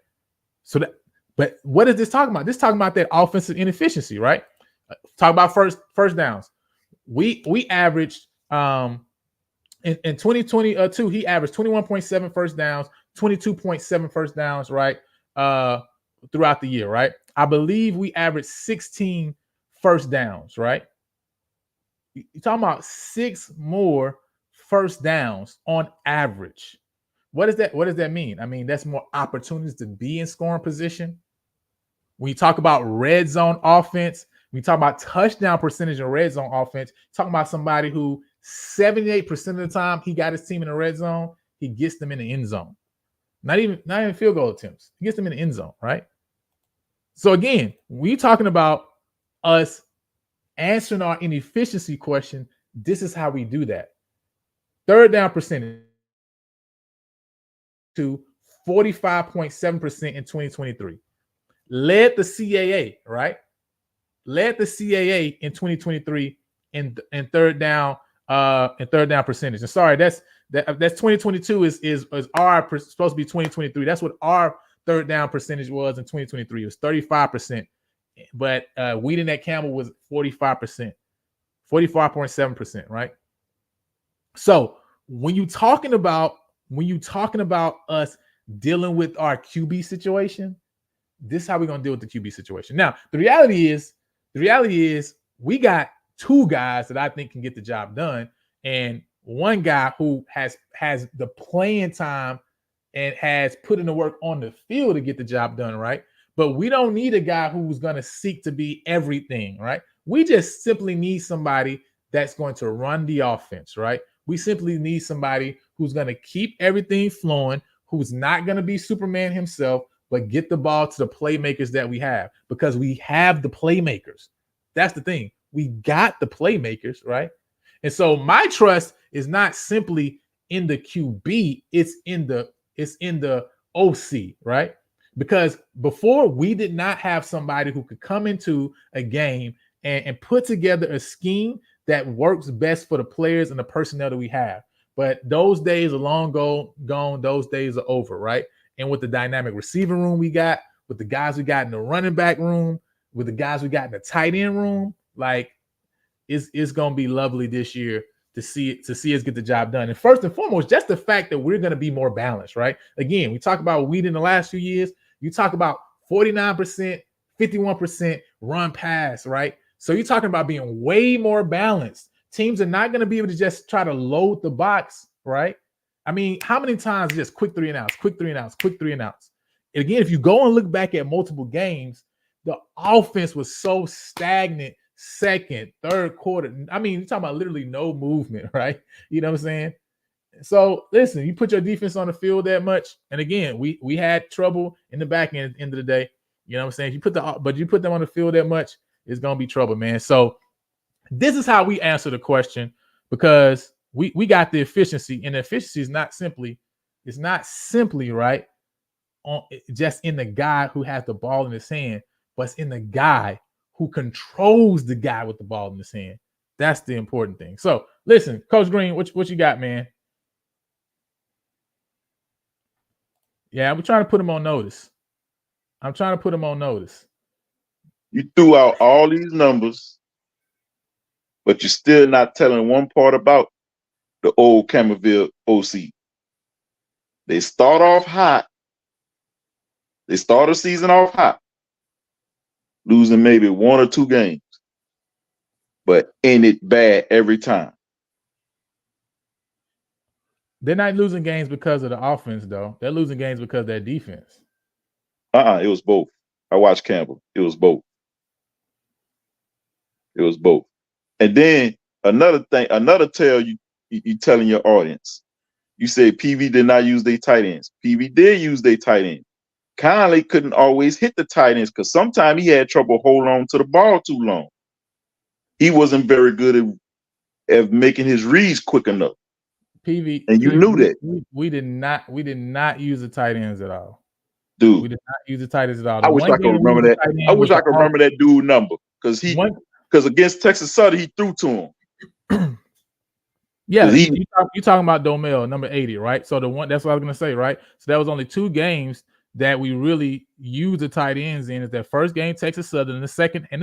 But what is this talking about? This talking about that offensive inefficiency, right? Talk about first downs. We averaged in 2022, he averaged 21.7 first downs, 22.7 first downs, right? Throughout the year, right? I believe we averaged 16 first downs, right? You're talking about 6 more first downs on average. What does that mean? I mean, that's more opportunities to be in scoring position. When you talk about red zone offense, when you talk about touchdown percentage in red zone offense, talking about somebody who 78% of the time he got his team in the red zone, he gets them in the end zone. Not even field goal attempts. He gets them in the end zone, right? So again, we talking about us answering our inefficiency question. This is how we do that. Third down percentage to 45.7% in 2023. Led the CAA, right? Led the CAA in 2023 in third down percentage. And sorry, that's 2022 is our supposed to be 2023. That's what our third down percentage was in 2023. It was 35%. But Whedon at Campbell was 45%, 45.7%, right? So when you talking about us dealing with our QB situation, this is how we're gonna deal with the QB situation. Now, the reality is we got 2 guys that I think can get the job done, and one guy who has the playing time and has put in the work on the field to get the job done, right? But we don't need a guy who's going to seek to be everything, right? We just simply need somebody that's going to run the offense, right? We simply need somebody who's going to keep everything flowing, who's not going to be Superman himself, but get the ball to the playmakers that we have, because we have the playmakers. That's the thing. We got the playmakers, right? And so my trust is not simply in the QB, it's in the OC, right? Because before, we did not have somebody who could come into a game and put together a scheme that works best for the players and the personnel that we have. But those days are long gone. Those days are over, right? And with the dynamic receiving room we got, with the guys we got in the running back room, with the guys we got in the tight end room, like it's gonna be lovely this year to see us get the job done. And first and foremost, just the fact that we're gonna be more balanced, right? Again, we talk about Whedon in the last few years. You talk about 49%, 51% run pass, right? So you're talking about being way more balanced. Teams are not going to be able to just try to load the box, right? I mean, how many times just quick 3 and outs, quick 3 and outs, quick 3 and outs? And again, if you go and look back at multiple games, the offense was so stagnant second, third quarter. I mean, you're talking about literally no movement, right? You know what I'm saying? So listen, you put your defense on the field that much, and again, we had trouble in the back end of the day. You know what I'm saying? You put them on the field that much, it's gonna be trouble, man. So this is how we answer the question, because we got the efficiency, and the efficiency is not simply right on just in the guy who has the ball in his hand, but it's in the guy who controls the guy with the ball in his hand. That's the important thing. So listen, Coach Green, what you got, man? Yeah, I'm trying to put him on notice. You threw out all these numbers, but you're still not telling one part about the old Camerville OC. They start off hot. They start the season off hot, losing maybe 1 or 2 games, but end it bad every time. They're not losing games because of the offense, though. They're losing games because of their defense. It was both. I watched Campbell. It was both. And then another tale you telling your audience. You say PV did not use their tight ends. PV did use their tight end. Connley couldn't always hit the tight ends because sometimes he had trouble holding on to the ball too long. He wasn't very good at making his reads quick enough. PV, and you knew that. We did not use the tight ends at all. Dude, we did not use the tight ends at all. I wish I could remember that. I wish I could remember that dude number because against Texas Southern he threw to him. Yeah, you talking about Domel, number 80, right? So that's what I was gonna say, right? So that was only 2 games that we really used the tight ends in. Is that first game, Texas Southern, in the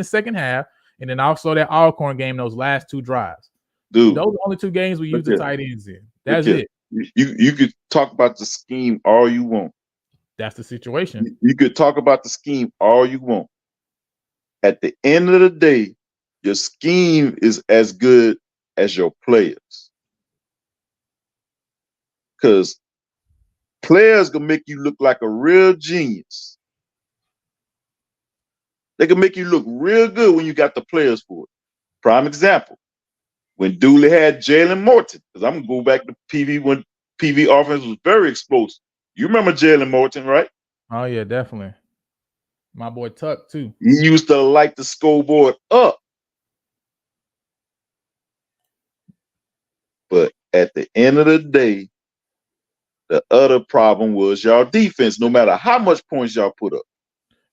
second half, and then also that Alcorn game, those last 2 drives. Dude, those are the only 2 games we used the tight ends in. That's it. You could talk about the scheme all you want. That's the situation. You could talk about the scheme all you want. At the end of the day, your scheme is as good as your players. Because players can make you look like a real genius. They can make you look real good when you got the players for it. Prime example, when Dooley had Jalen Morton, because I'm going to go back to PV when PV offense was very explosive. You remember Jalen Morton, right? Oh, yeah, definitely. My boy Tuck, too. He used to light the scoreboard up. But at the end of the day, the other problem was y'all defense, no matter how much points y'all put up.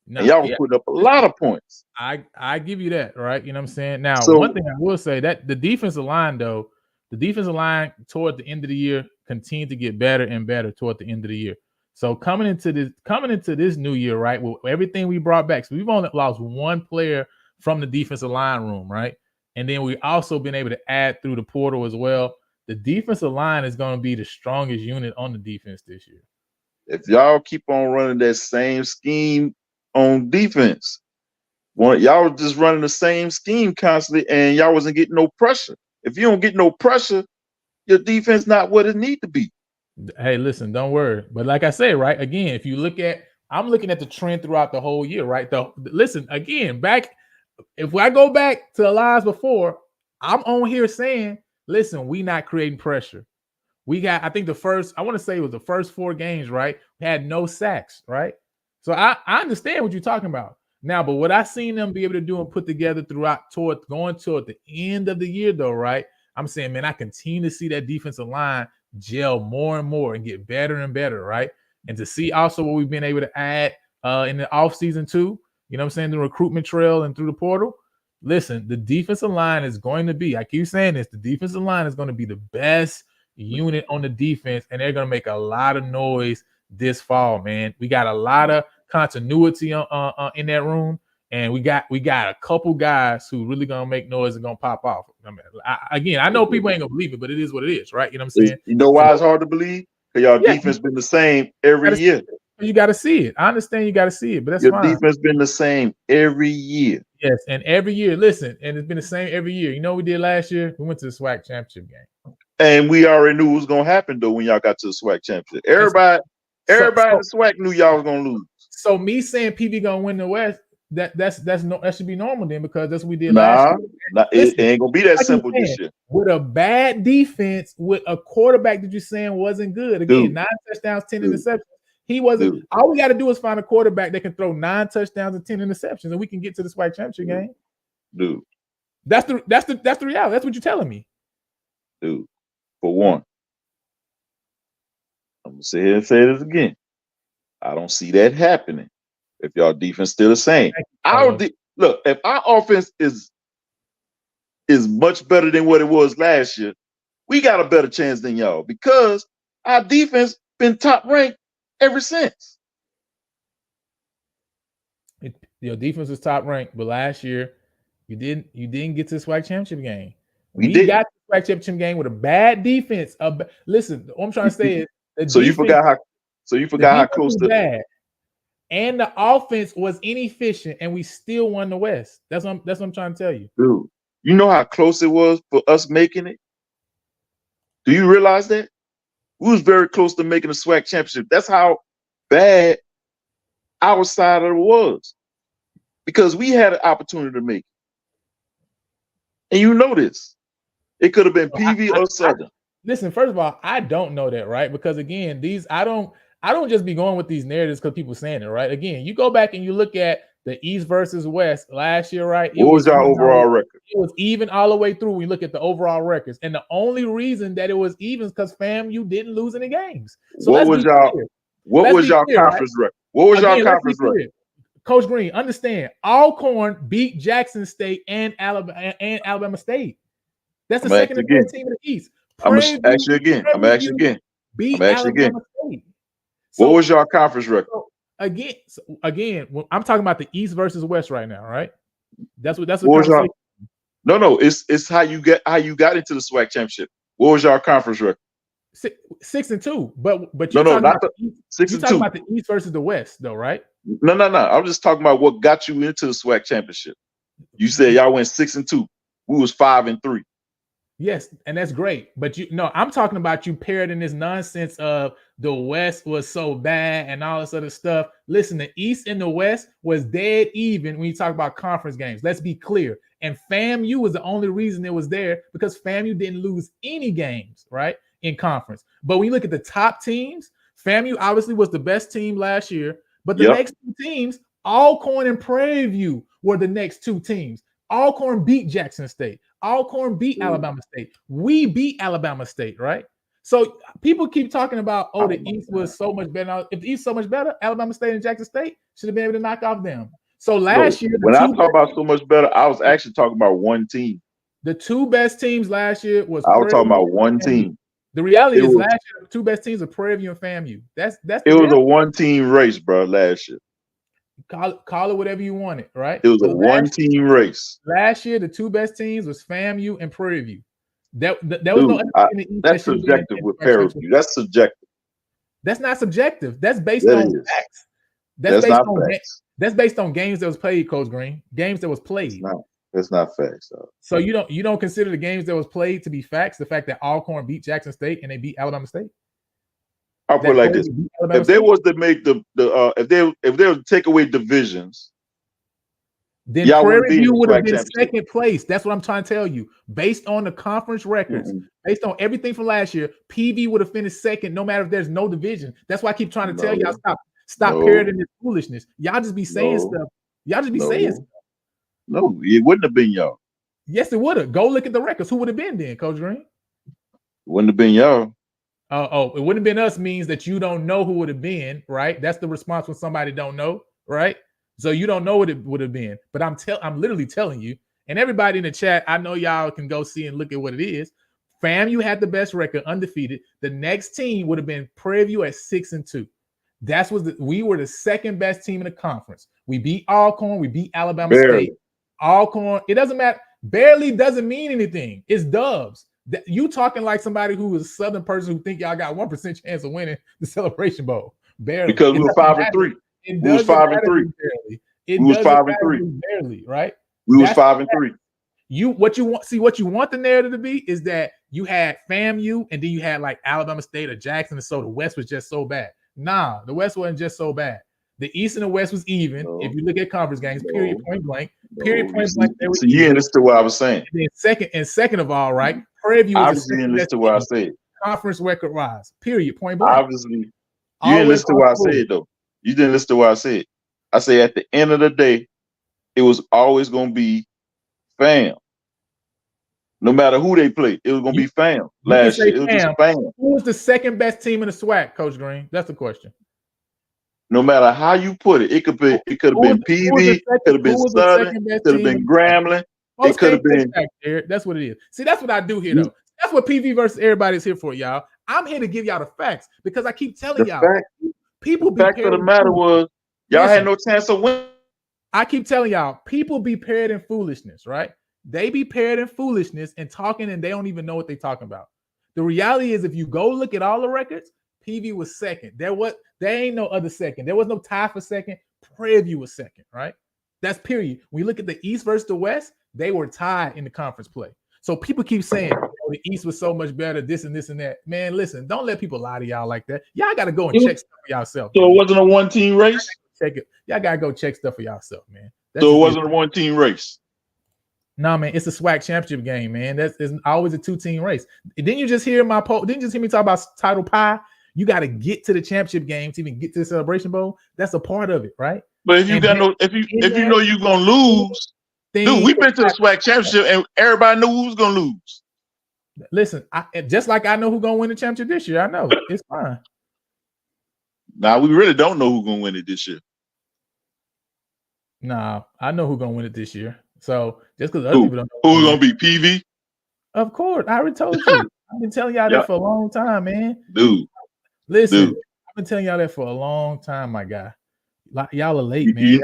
No, and y'all were putting up a lot of points. I give you that, right? You know what I'm saying? Now, So- one thing I will say that the defensive line, though, the defensive line toward the end of the year continued to get better and better toward the end of the year. So coming into this new year, right, with everything we brought back, so we've only lost one player from the defensive line room, right? And then we also been able to add through the portal as well. The defensive line is going to be the strongest unit on the defense this year. If y'all keep on running that same scheme on defense, y'all just running the same scheme constantly, and y'all wasn't getting no pressure. If you don't get no pressure, your defense not what it need to be. Hey, listen, don't worry. But like I say, right, again, if you look at, I'm looking at the trend throughout the whole year, right? Listen, again, if I go back to the lives before, I'm on here saying, listen, we not creating pressure. We got, I think I want to say it was the first 4 games, right? We had no sacks, right? So I understand what you're talking about now, but what I seen them be able to do and put together going toward the end of the year, though, right? I'm saying, man, I continue to see that defensive line gel more and more and get better and better, right? And to see also what we've been able to add in the offseason too, you know what I'm saying, the recruitment trail and through the portal. Listen, the defensive line is going to be, I keep saying this, the defensive line is going to be the best unit on the defense, and they're going to make a lot of noise this fall, man. We got a lot of continuity in that room, and we got a couple guys who really going to make noise and going to pop off. I mean, I know people ain't going to believe it, but it is what it is, right? You know what I'm saying? You know why it's hard to believe? Because y'all defense been the same every year. You got to see it. I understand you got to see it, but that's your fine. defense been the same every year. Yes, and every year, listen, and it's been the same every year. You know what we did last year? We went to the SWAC championship game. And we already knew what was going to happen, though, when y'all got to the SWAC championship. Everybody in the SWAC knew y'all was going to lose. So me saying PV going to win the West, that should be normal then, because that's what we did last year. It ain't going to be that simple this year. With a bad defense, with a quarterback that you're saying wasn't good. Again, 9 touchdowns, 10 interceptions. He wasn't. All we got to do is find a quarterback that can throw 9 touchdowns and 10 interceptions, and we can get to the SWAC championship game. Dude. That's the reality. That's what you're telling me. Dude, for one, I'm going to sit here and say this again. I don't see that happening if y'all defense still the same. Look, if our offense is much better than what it was last year, we got a better chance than y'all, because our defense been top ranked ever since. Your defense was top ranked, but last year you didn't get to the SWAC championship game. We got to the SWAC championship game with a bad defense. Listen, what I'm trying to say is, you forgot how close the bad, and the offense was inefficient, and we still won the West. That's what I'm trying to tell you, dude. You know how close it was for us making it? Do you realize that? We was very close to making the SWAC championship. That's how bad our side of it was, because we had an opportunity to make it. And you know this. It could have been PV or Southern. Listen, first of all, I don't know that, right? Because again, I don't just be going with these narratives because people saying it, right? Again, you go back and you look at the East versus West last year, right? What was our overall record? It was even all the way through. We look at the overall records, and the only reason that it was even is because, fam, you didn't lose any games. So what was y'all conference record? What was y'all conference record? Coach Green, understand, Alcorn beat Jackson State and Alabama State. That's the second and third team in the East. I'm gonna ask you again. Beat Alabama State. What was your conference record? Again, I'm talking about the East versus West right now, right? That's what No, it's how you got into the SWAC championship. What was your conference record? 6-2, but you're talking about 6-2. You're talking about the East versus the West, though, right? No. I'm just talking about what got you into the SWAC championship. You said y'all went 6-2. We was 5-3. Yes, and that's great. But I'm talking about you paired in this nonsense of the West was so bad and all this other stuff. Listen, the East and the West was dead even when you talk about conference games. Let's be clear. And FAMU was the only reason it was there because FAMU didn't lose any games, right, in conference. But when you look at the top teams, FAMU obviously was the best team last year. But the next two teams, Alcorn and Prairie View, were the next two teams. Alcorn beat Jackson State. Alcorn beat Alabama State. We beat Alabama State, right? So people keep talking about, the East was so much better. If the East so much better, Alabama State and Jackson State should have been able to knock off them. So last year, when I talk about so much better, I was actually talking about one team. The two best teams last year was I was talking about one team. The reality is last year, the two best teams are Prairie View and FAMU. That's it was a one-team race, bro, last year. Call it whatever you want it, right? It was a one-team race. Last year, the two best teams was FAMU and Prairie View. That was that's subjective with Prairie View. That's subjective. That's not subjective. That's based on facts. That's based on facts. That's based on games that was played, Coach Green. Games that was played. That's not facts. Though. So you don't consider the games that was played to be facts? The fact that Alcorn beat Jackson State and they beat Alabama State? I'll put it like this: if they was to make if they were to take away divisions, then Prairie View would have been second place. That's what I'm trying to tell you. Based on the conference records, based on everything from last year, PV would have finished second, no matter if there's no division. That's why I keep trying to tell y'all stop parroting this foolishness. Y'all just be saying stuff. Y'all just be saying stuff. No, it wouldn't have been y'all. Yes, it would have. Go look at the records. Who would have been then, Coach Green? Wouldn't have been y'all. It wouldn't have been us means that you don't know who would have been, right? That's the response when somebody don't know, right? So you don't know what it would have been. But I'm literally telling you, and everybody in the chat, I know y'all can go see and look at what it is. FAMU had the best record, undefeated. The next team would have been Prairie View at 6-2. We were the second best team in the conference. We beat Alcorn, we beat Alabama State. Alcorn, it doesn't matter. Barely doesn't mean anything. It's dubs. You talking like somebody who is a Southern person who think y'all got 1% chance of winning the Celebration Bowl. Barely. Because we were 5-3. We was 5-3. We was 5-3. Barely, right? We was 5-3. What you want the narrative to be is that you had FAMU and then you had like Alabama State or Jackson, and so the West was just so bad. Nah, the West wasn't just so bad. The East and the West was even. If you look at conference games, period, point blank. Period, point blank. So you didn't listen to what I was saying. And then second of all, right? Prairie View was obviously didn't listen to what I said. Conference record rise. Period, point blank. Obviously, you didn't listen to what I said though. You didn't listen to what I said. I say at the end of the day, it was always going to be FAM. No matter who they played, it was going to be FAM. Last year, it was just FAM. Who was the second best team in the SWAC, Coach Green? That's the question. No matter how you put it, it could have been PV, could have been Southern, could have been Grambling. It could have been. That's what it is. See, that's what I do here, though. That's what PV versus everybody's here for, y'all. I'm here to give y'all the facts because I keep telling y'all. People the fact of the matter was, y'all had no chance of winning. I keep telling y'all, people be paired in foolishness, right? They be paired in foolishness and talking, and they don't even know what they're talking about. The reality is, if you go look at all the records, PV was second. There ain't no other second. There was no tie for second. Prairie View was second, right? That's period. When you look at the East versus the West, they were tied in the conference play. So people keep saying the East was so much better, this and this and that. Man, listen, don't let people lie to y'all like that. Y'all got to go and check stuff for yourself. So it wasn't a one-team race? Check it. Y'all got to go check stuff for yourself, man. So it wasn't a one-team race? No, man, it's a SWAC championship game, man. It's always a two-team race. Didn't you just hear Didn't you just hear me talk about title pie? You got to get to the championship game to even get to the Celebration Bowl. That's a part of it, right? But if you know you're gonna lose, dude, we've been to the SWAC championship and everybody knew who was gonna lose. Listen, just like I know who's gonna win the championship this year. I know it's fine. Now we really don't know who's gonna win it this year. Nah, I know who's gonna win it this year. So just because other people don't know who's gonna be PV. Of course, I already told you. I've been telling y'all that for a long time, man. Dude. Listen, I've been telling y'all that for a long time, my guy. Y'all are late, man.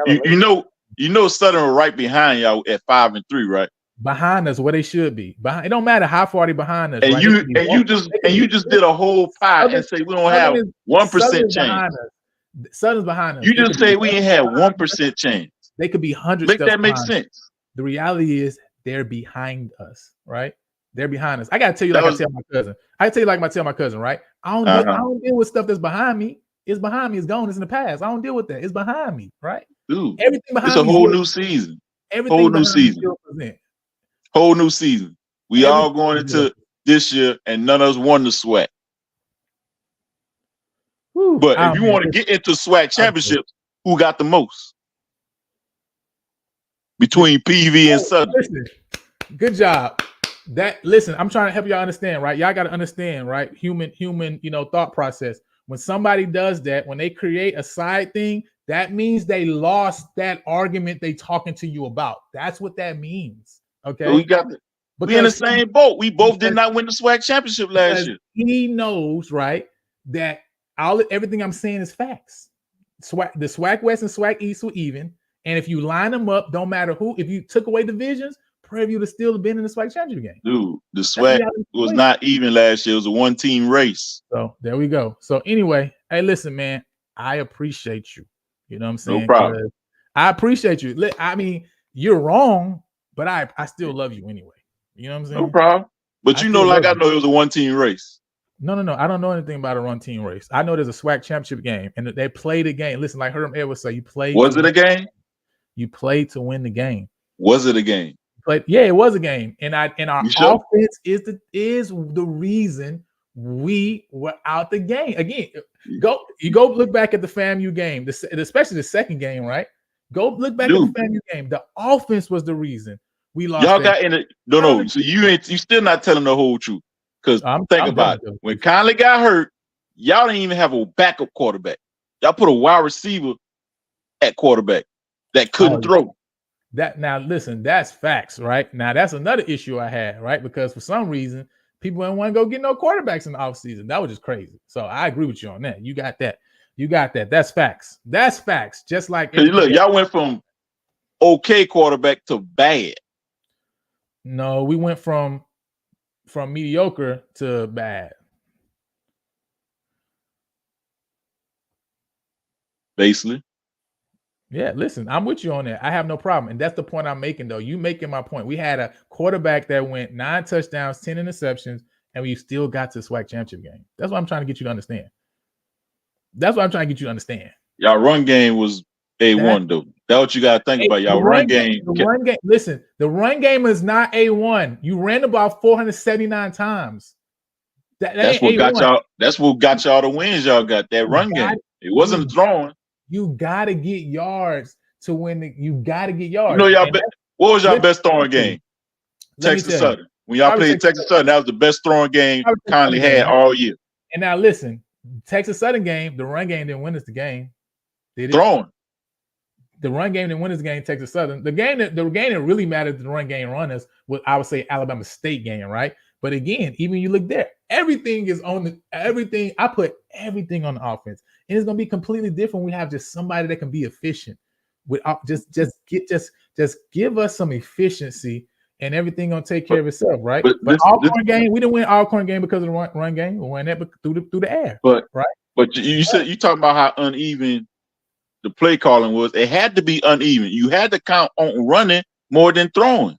You know, Southern are right behind y'all at 5-3, right? Behind us, where they should be. It don't matter how far they behind us. And right? you just did a whole pie and say we don't have 1% chance. Southern's behind us. You just say we ain't have 1% chance. They could be hundreds. Make that make sense. The reality is they're behind us, right? They're behind us. I gotta tell you, like I tell my cousin. I tell you, like I tell my cousin, right? I don't deal with stuff that's behind me. It's behind me. It's gone. It's in the past. I don't deal with that. It's behind me, right? Dude, everything behind it's a me. Whole new season. Everything whole new season. Whole new season. We all going into this year, and none of us won the SWAC. Whew, but if you want to get into SWAC championships, who got the most? Between PV and Southern. Listen, good job. Listen, I'm trying to help y'all understand, right? Y'all got to understand, right? Human, thought process. When somebody does that, when they create a side thing, that means they lost that argument they talking to you about. That's what that means. Okay. So we got it. We in the same boat. We both did not win the SWAC championship last year. He knows, right, that everything I'm saying is facts. The SWAC West and SWAC East were even. And if you line them up, don't matter who, if you took away divisions, Prairie to still have been in the SWAC championship game. Dude, the SWAC was not even last year. It was a one-team race. So there we go. So anyway, hey, listen, man, I appreciate you. You know what I'm saying? No problem. I appreciate you. I mean, you're wrong, but I still love you anyway. You know what I'm saying? No problem. But I know it was a one-team race. No. I don't know anything about a one-team race. I know there's a SWAC championship game, and they played a game. Listen, like Herm Edwards say, you played. Was it a game? You played to win the game. Was it a game? Yeah, it was a game, and our offense is the reason we were out the game. Again, go look back at the FAMU game, especially the second game, right? Go look back at the FAMU game. The offense was the reason we lost. Y'all got in it. No. So you still not telling the whole truth. Because think about it. When Connley got hurt, y'all didn't even have a backup quarterback. Y'all put a wide receiver at quarterback that couldn't throw. Now listen, that's facts, right? Now that's another issue I had, right? Because for some reason, people didn't want to go get no quarterbacks in the offseason. That was just crazy. So I agree with you on that. You got that. That's facts. That's facts. Just like look, y'all went from okay quarterback to bad. No, we went from mediocre to bad. Basically. Yeah, listen, I'm with you on that. I have no problem. And that's the point I'm making, though. You making my point. We had a quarterback that went 9 touchdowns, 10 interceptions, and we still got to the SWAC championship game. That's what I'm trying to get you to understand. Y'all run game was A1, though. That's what you got to think about. Y'all run game. Listen, the run game is not A1. You ran about 479 times. That's what got y'all. That's what got y'all the wins. Y'all got that run game. It wasn't throwing. You gotta get yards to win. You gotta get yards. What was y'all best throwing game? Texas Southern. When y'all played Texas Southern, that was the best throwing game Connley had all year. And now listen, Texas Southern game, the run game didn't win us the game. Did it? Throwing. The run game didn't win us the game. Texas Southern. The game that really mattered to the run game runners was, I would say, Alabama State game, right? But again, even you look there, everything is on everything. I put everything on the offense, and it's gonna be completely different. We have just somebody that can be efficient. With just give us some efficiency, and everything gonna take care of itself, right? But Alcorn game, we didn't win Alcorn game because of the run game. We won that through the air, right? But you said you talking about how uneven the play calling was. It had to be uneven. You had to count on running more than throwing.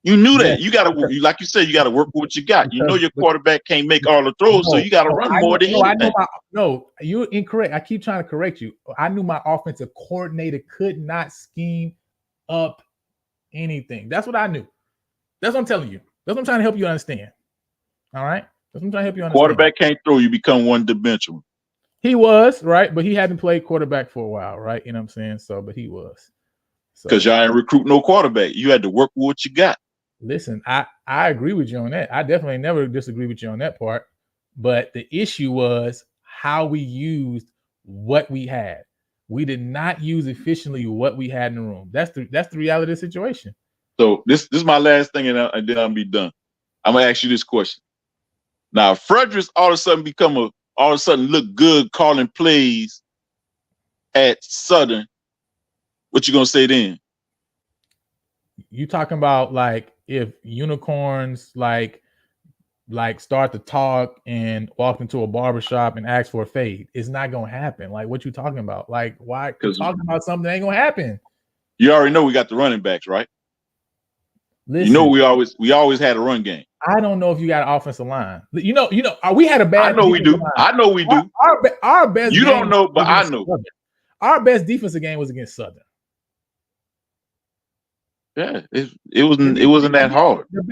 You knew that. You got to, like you said, you got to work with what you got. You know your quarterback can't make all the throws, so you got to run more than anything. No, you're incorrect. I keep trying to correct you. I knew my offensive coordinator could not scheme up anything. That's what I knew. That's what I'm telling you. That's what I'm trying to help you understand. All right? That's what I'm trying to help you understand. Quarterback can't throw, you become one-dimensional. He was, right? But he hadn't played quarterback for a while, right? You know what I'm saying? So, but he was. Because y'all ain't recruit no quarterback. You had to work with what you got. Listen, I agree with you on that. I definitely never disagree with you on that part. But the issue was how we used what we had. We did not use efficiently what we had in the room. That's the reality of the situation. So this is my last thing, and then I'll be done. I'm gonna ask you this question. Now, Fredericks all of a sudden look good calling plays at Southern. What you gonna say then? You talking about like if unicorns like start to talk and walk into a barbershop and ask for a fade? It's not gonna happen. Like, what you talking about? Like, why talking about something that ain't gonna happen? You already know we got the running backs, right? Listen, we always had a run game. I don't know if you got an offensive line. We had a bad. I know we do. line. I know we do. Our best. You game don't know, but I know. Southern. Our best defensive game was against Southern. Yeah, it wasn't that hard. The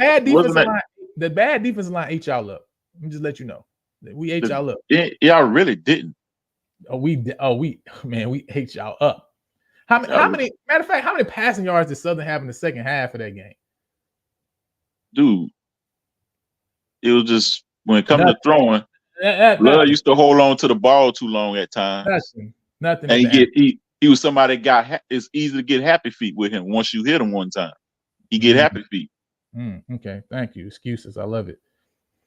bad defensive line ate y'all up. Let me just let you know. We ate y'all up. Y'all really didn't. We ate y'all up. How many matter of fact, how many passing yards did Southern have in the second half of that game? Dude, it was just when it comes to throwing, Love used to hold on to the ball too long at times. Nothing. And he was somebody that it's easy to get happy feet with him once you hit him one time. He get happy feet. Okay, thank you. Excuses, I love it.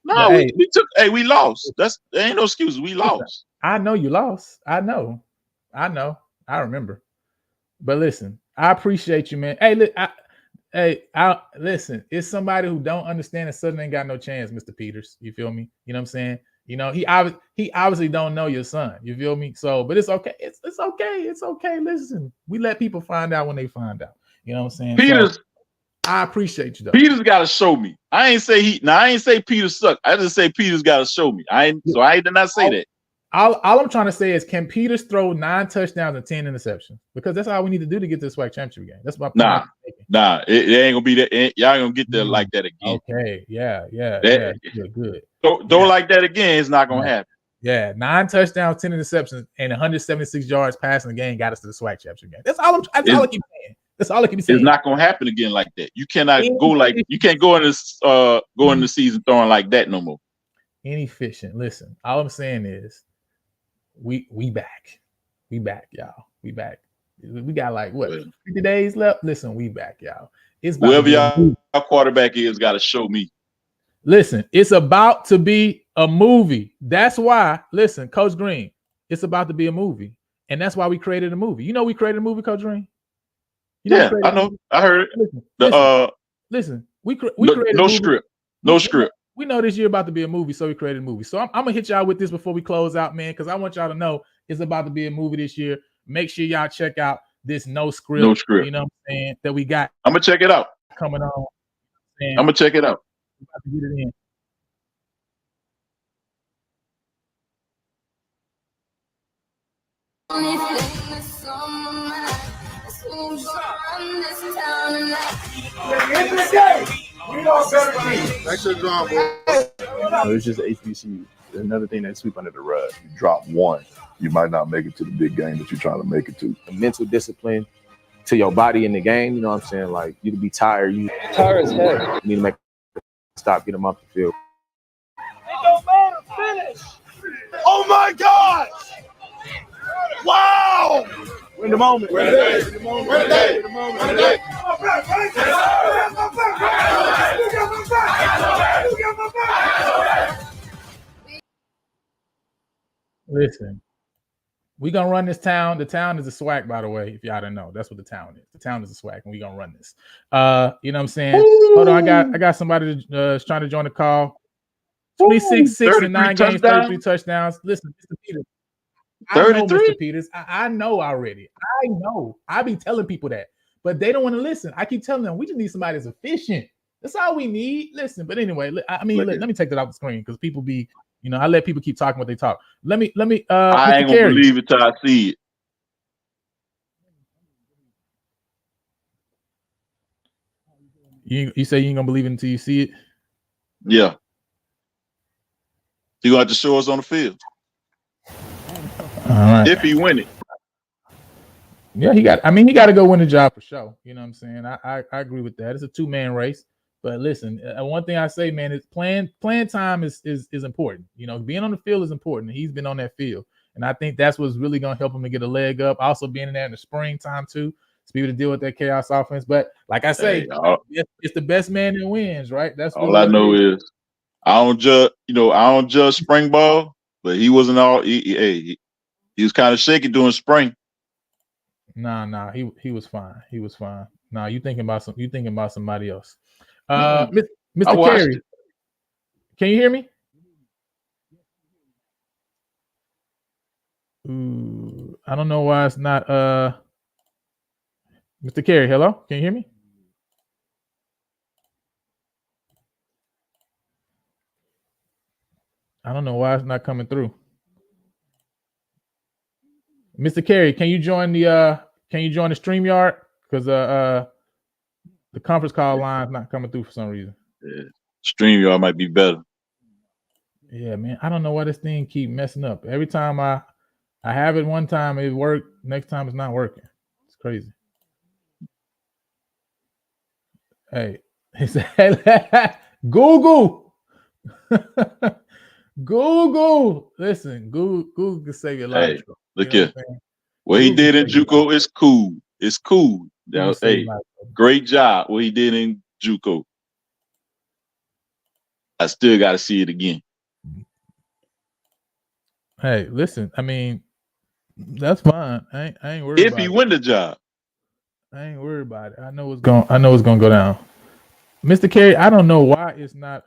No, we lost. There ain't no excuses. We lost. I know you lost. I know. I remember. But listen, I appreciate you, man. Hey, listen. It's somebody who don't understand that Southern ain't got no chance, Mr. Peters. You feel me? You know what I'm saying? You know, he obviously don't know your son. You feel me? So, but it's okay. It's okay. It's okay. Listen, we let people find out when they find out. You know what I'm saying? Peters, I appreciate you though. Peters got to show me. I ain't say Peters suck. I just say Peters got to show me. I did not say that. All I'm trying to say is, can Peters throw 9 touchdowns and 10 interceptions? Because that's all we need to do to get to the SWAC championship game. That's my point. Nah. It ain't gonna be that. Y'all ain't gonna get there like that again. Okay. Yeah. Good. Don't like that again. It's not gonna happen. Yeah, 9 touchdowns, 10 interceptions, and 176 yards passing the game got us to the SWAC championship game. That's all I keep saying. That's all I keep saying. It's not gonna happen again like that. You cannot you can't go in this in the season throwing like that no more. Inefficient. Listen, all I'm saying is we back. We back, y'all. We back. We got like 50 days left. Listen, we back, y'all. It's whoever y'all quarterback is got to show me. Listen, it's about to be a movie. That's why, listen, Coach Green, it's about to be a movie. And that's why we created a movie. You know we created a movie, Coach Green? I know. I heard it. Listen, we created no script. No script. We know this year about to be a movie, so we created a movie. So I'm gonna hit y'all with this before we close out, man, because I want y'all to know it's about to be a movie this year. Make sure y'all check out this no script. You know what I'm saying? That we got. I'm gonna check it out. Coming on. I'm gonna check it out. We're about to get it in. It's just HBCU. Another thing that sweep under the rug. You drop one, you might not make it to the big game that you're trying to make it to. The mental discipline to your body in the game, you know what I'm saying? Like, you to be tired. You tired as heck. You need to make stop, get them off the field. It don't matter, finish. Oh my God! Wow! We're in the moment. We're in the moment. We're in the moment. We're in the moment. Listen, we gonna run this town. The town is a SWAC, by the way, if y'all didn't know. That's what the town is. The town is a SWAC, and we gonna run this. You know what I'm saying? Ooh. Hold on, I got somebody trying to join the call. 26, 6 and 9 games, 33 touchdowns. Listen, Mr. Peters. 33? Mr. Peters. I know already. I know. I be telling people that, but they don't want to listen. I keep telling them we just need somebody that's efficient. That's all we need. Listen, but anyway, I mean, let me take that off the screen because people be, you know, I let people keep talking what they talk. Let me. I ain't gonna believe it till I see it. You say you ain't gonna believe it until you see it? Yeah. You gonna have to show us on the field. All right. If he win it. Yeah, he got to go win the job for sure. You know what I'm saying? I agree with that. It's a 2-man race. But listen, one thing I say, man, is playing time is important. You know, being on the field is important. He's been on that field. And I think that's what's really going to help him to get a leg up. Also being in there in the springtime too, to be able to deal with that chaos offense. But like I say, it's the best man that wins, right? That's all I know is I don't judge spring ball, but he wasn't all he was kind of shaky during spring. Nah, he was fine. He was fine. Nah, you thinking about somebody else. Mr. Carey, can you hear me? Ooh, I don't know why it's not Mr. Carey, hello? Can you hear me? I don't know why it's not coming through. Mr. Carey, can you join the StreamYard? Because the conference call line is not coming through for some reason. Yeah. StreamYard might be better. Yeah, man. I don't know why this thing keep messing up. Every time I have it one time, it worked. Next time it's not working. It's crazy. Hey, he said, Google. Google. Listen, Google can save your life. Hey, look here. What he did in JUCO is cool. It's cool. Hey, great job. What he did in JUCO. I still got to see it again. Hey, listen. I mean, that's fine. I ain't worried. If he win the job, I ain't worried about it. I know it's gonna go down. Mr. Carey, I don't know why it's not.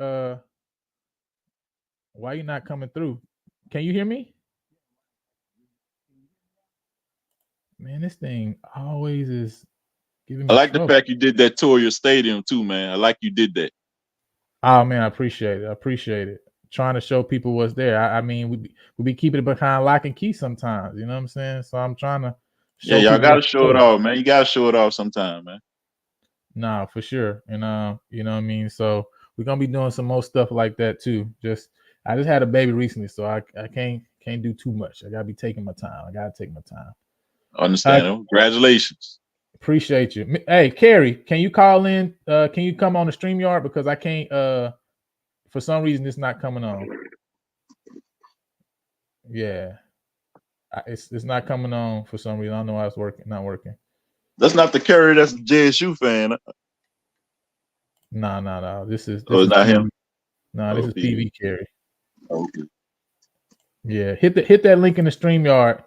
Why you not coming through? Can you hear me? Man, this thing always is giving me I like trouble. the fact you did that tour of your stadium too, man. I like you did that. Oh man, I appreciate it. Trying to show people what's there. I mean, we be keeping it behind lock and key sometimes. You know what I'm saying? So I'm trying to. Yeah, y'all gotta show it off, man. You gotta show it off sometime, man. Nah, for sure. And you know what I mean? So we're gonna be doing some more stuff like that too. I just had a baby recently, so I can't do too much. I gotta be taking my time. I gotta take my time. Understand. Congratulations. Appreciate you. Hey, Carrie, can you call in? Can you come on the StreamYard? Because I can't for some reason it's not coming on. Yeah. It's not coming on for some reason. I don't know why it's not working. That's not the Curry, that's the JSU fan. No. This is not him. No, this is PV Carey. Okay. Yeah, hit that link in the StreamYard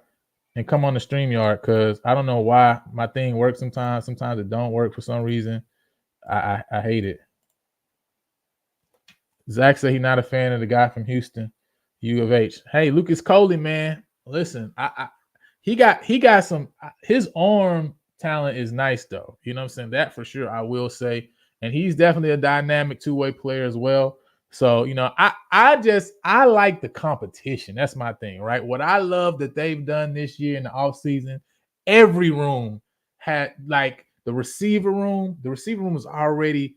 and come on the StreamYard because I don't know why my thing works sometimes. Sometimes it don't work for some reason. I hate it. Zach said he's not a fan of the guy from Houston, U of H. Hey, Lucas Coley, man, listen, he got some. His arm talent is nice though. You know what I'm saying? That for sure, I will say, and he's definitely a dynamic two-way player as well. So, you know, I like the competition. That's my thing, right? What I love that they've done this year in the offseason, every room had like the receiver room. The receiver room was already,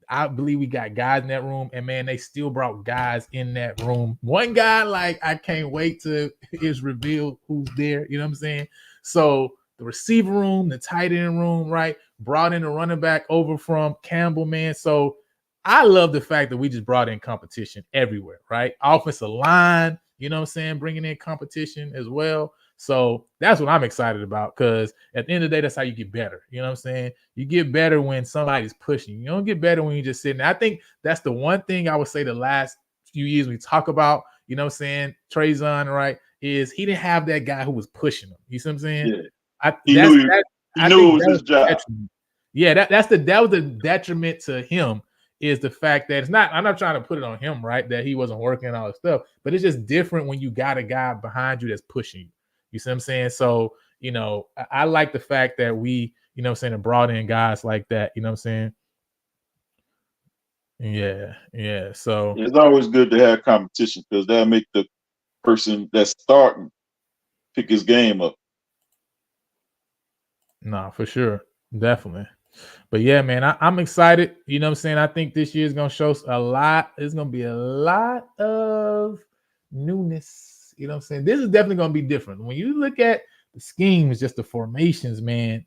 I believe we got guys in that room, and man, they still brought guys in that room. One guy, like, I can't wait to is revealed who's there. You know what I'm saying? So the receiver room, the tight end room, right? Brought in a running back over from Campbell, man. So I love the fact that we just brought in competition everywhere, right? Offensive line, you know what I'm saying? Bringing in competition as well. So that's what I'm excited about because at the end of the day, that's how you get better. You know what I'm saying? You get better when somebody's pushing. You don't get better when you're just sitting. I think that's the one thing I would say the last few years we talk about, you know what I'm saying? Trayvon, right, is he didn't have that guy who was pushing him. You see what I'm saying? Yeah. He knew it was his job. Yeah, that was a detriment to him. Is the fact that I'm not trying to put it on him, right? That he wasn't working and all that stuff, but it's just different when you got a guy behind you that's pushing you. You see what I'm saying? So, you know, I like the fact that we, you know what I'm saying, brought in guys like that, you know what I'm saying? Yeah. So it's always good to have competition because that'll make the person that's starting pick his game up. No, for sure. Definitely. But yeah, man, I'm excited. You know what I'm saying? I think this year is going to show a lot. It's going to be a lot of newness. You know what I'm saying? This is definitely going to be different. When you look at the schemes, just the formations, man,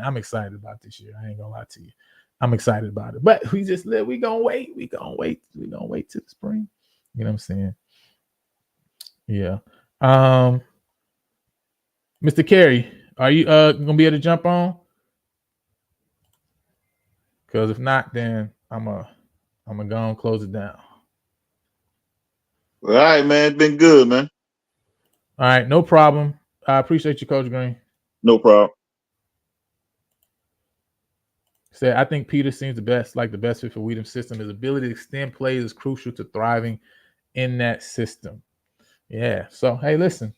I'm excited about this year. I ain't going to lie to you. I'm excited about it. But we going to wait. We going to wait till the spring. You know what I'm saying? Yeah. Mr. Carey, are you going to be able to jump on? Because if not, then I'm gonna go and close it down. All right, man. It's been good, man. All right, no problem. I appreciate you, Coach Green. No problem. Said, I think Peter seems the best fit for Weedham's system. His ability to extend plays is crucial to thriving in that system. Yeah. So, hey, listen,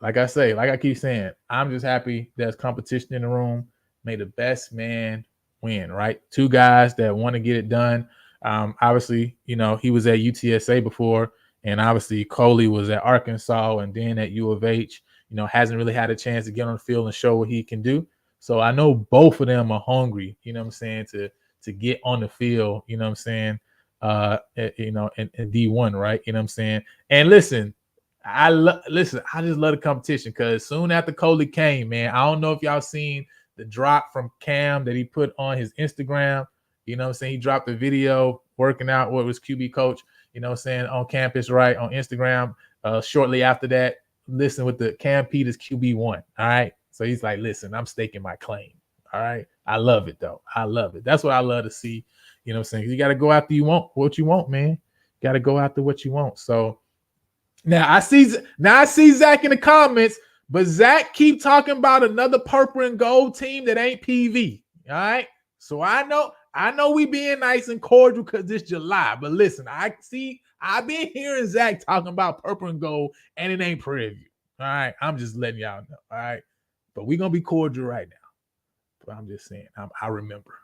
like I keep saying, I'm just happy there's competition in the room. May the best man win, right? Two guys that want to get it done. Obviously, you know, he was at UTSA before, And obviously Coley was at Arkansas and then at U of H, hasn't really had a chance to get on the field and show what he can do. So I know both of them are hungry, to get on the field, in D1, right? And listen, I just love the competition because soon after Coley came, man, I don't know if y'all seen the drop from Cam that he put on his Instagram. He dropped a video working out with his QB coach, on campus, right, on Instagram. Shortly after that, listen, with the Cam Peters QB1. All right. So he's like, listen, I'm staking my claim. All right. I love it, though. I love it. That's what I love to see. You got to go after what you want, man. Got to go after what you want. So now I see Zach in the comments, but Zach keep talking about another purple and gold team that ain't PV. All right. So I know we being nice and cordial because it's July, but listen, I've been hearing Zach talking about purple and gold, and it ain't Prairie View. All right. I'm just letting y'all know. All right. But we're going to be cordial right now. But I'm just saying, I remember.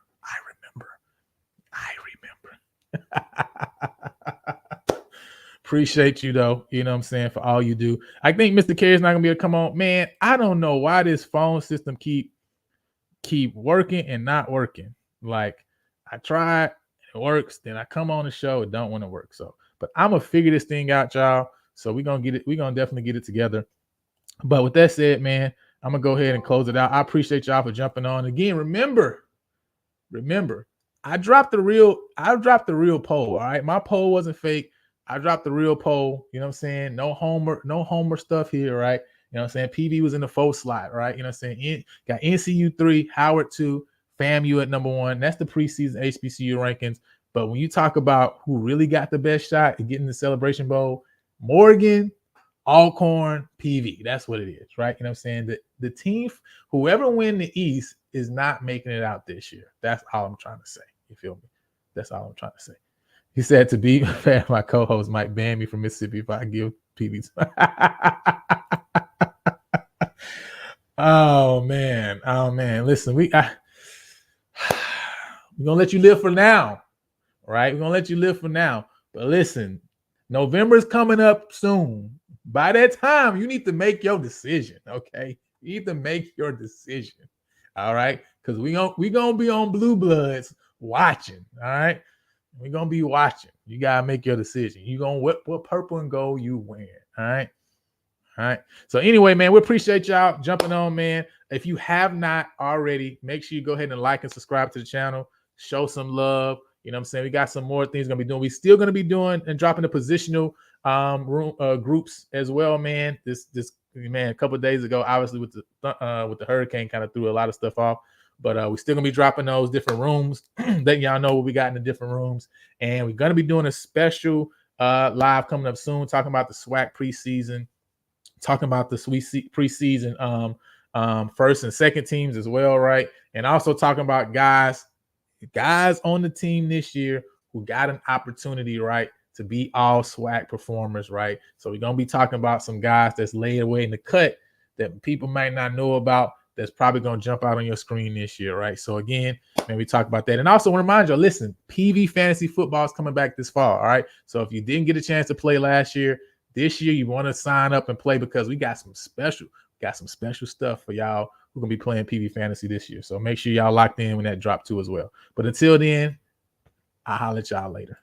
Appreciate you, though. You know what I'm saying, for all you do. I think Mr. Carey's not going to be able to come on. Man, I don't know why this phone system keep working and not working. Like, I tried, it works. Then I come on the show, it don't want to work. So, but I'm going to figure this thing out, y'all. So we're going to get it. We're going to definitely get it together. But with that said, man, I'm going to go ahead and close it out. I appreciate y'all for jumping on. Again, remember, I dropped the real poll. All right. My poll wasn't fake. I dropped the real poll. You know what I'm saying? No homer stuff here, right? You know what I'm saying? PV was in the 4th slot, right? You know what I'm saying? Got NCU 3, Howard 2, FAMU at number 1. That's the preseason HBCU rankings. But when you talk about who really got the best shot at getting the Celebration Bowl, Morgan, Alcorn, PV. That's what it is, right? You know what I'm saying? The team, whoever win the East, is not making it out this year. That's all I'm trying to say. You feel me? That's all I'm trying to say. He said, to be fair, my co-host might ban me from Mississippi if I give PV. Oh man. Listen, we're gonna let you live for now, right? We're gonna let you live for now. But listen, November is coming up soon. By that time, you need to make your decision. Okay, you need to make your decision. All right, because we gonna be on Blue Bloods watching. All right. We're going to be watching. You got to make your decision. You're going to what purple and gold you wearing. All right. All right. So anyway, man, we appreciate y'all jumping on, man. If you have not already, make sure you go ahead and like and subscribe to the channel. Show some love. You know what I'm saying? We got some more things going to be doing. We still going to be doing and dropping the positional groups as well, man. This man, a couple of days ago, obviously with the hurricane kind of threw a lot of stuff off. But we're still going to be dropping those different rooms. Letting y'all know what we got in the different rooms. And we're going to be doing a special live coming up soon, talking about the SWAC preseason, talking about the preseason first and second teams as well, right? And also talking about guys on the team this year who got an opportunity, right, to be all SWAC performers, right? So we're going to be talking about some guys that's laid away in the cut that people might not know about, that's probably going to jump out on your screen this year, right? So again, man, we talk about that. And also want to remind you, listen, PV Fantasy Football is coming back this fall, all right? So if you didn't get a chance to play last year, this year you want to sign up and play because we got some special stuff for y'all who going to be playing PV Fantasy this year. So make sure y'all locked in when that drop too as well. But until then, I'll holler at y'all later.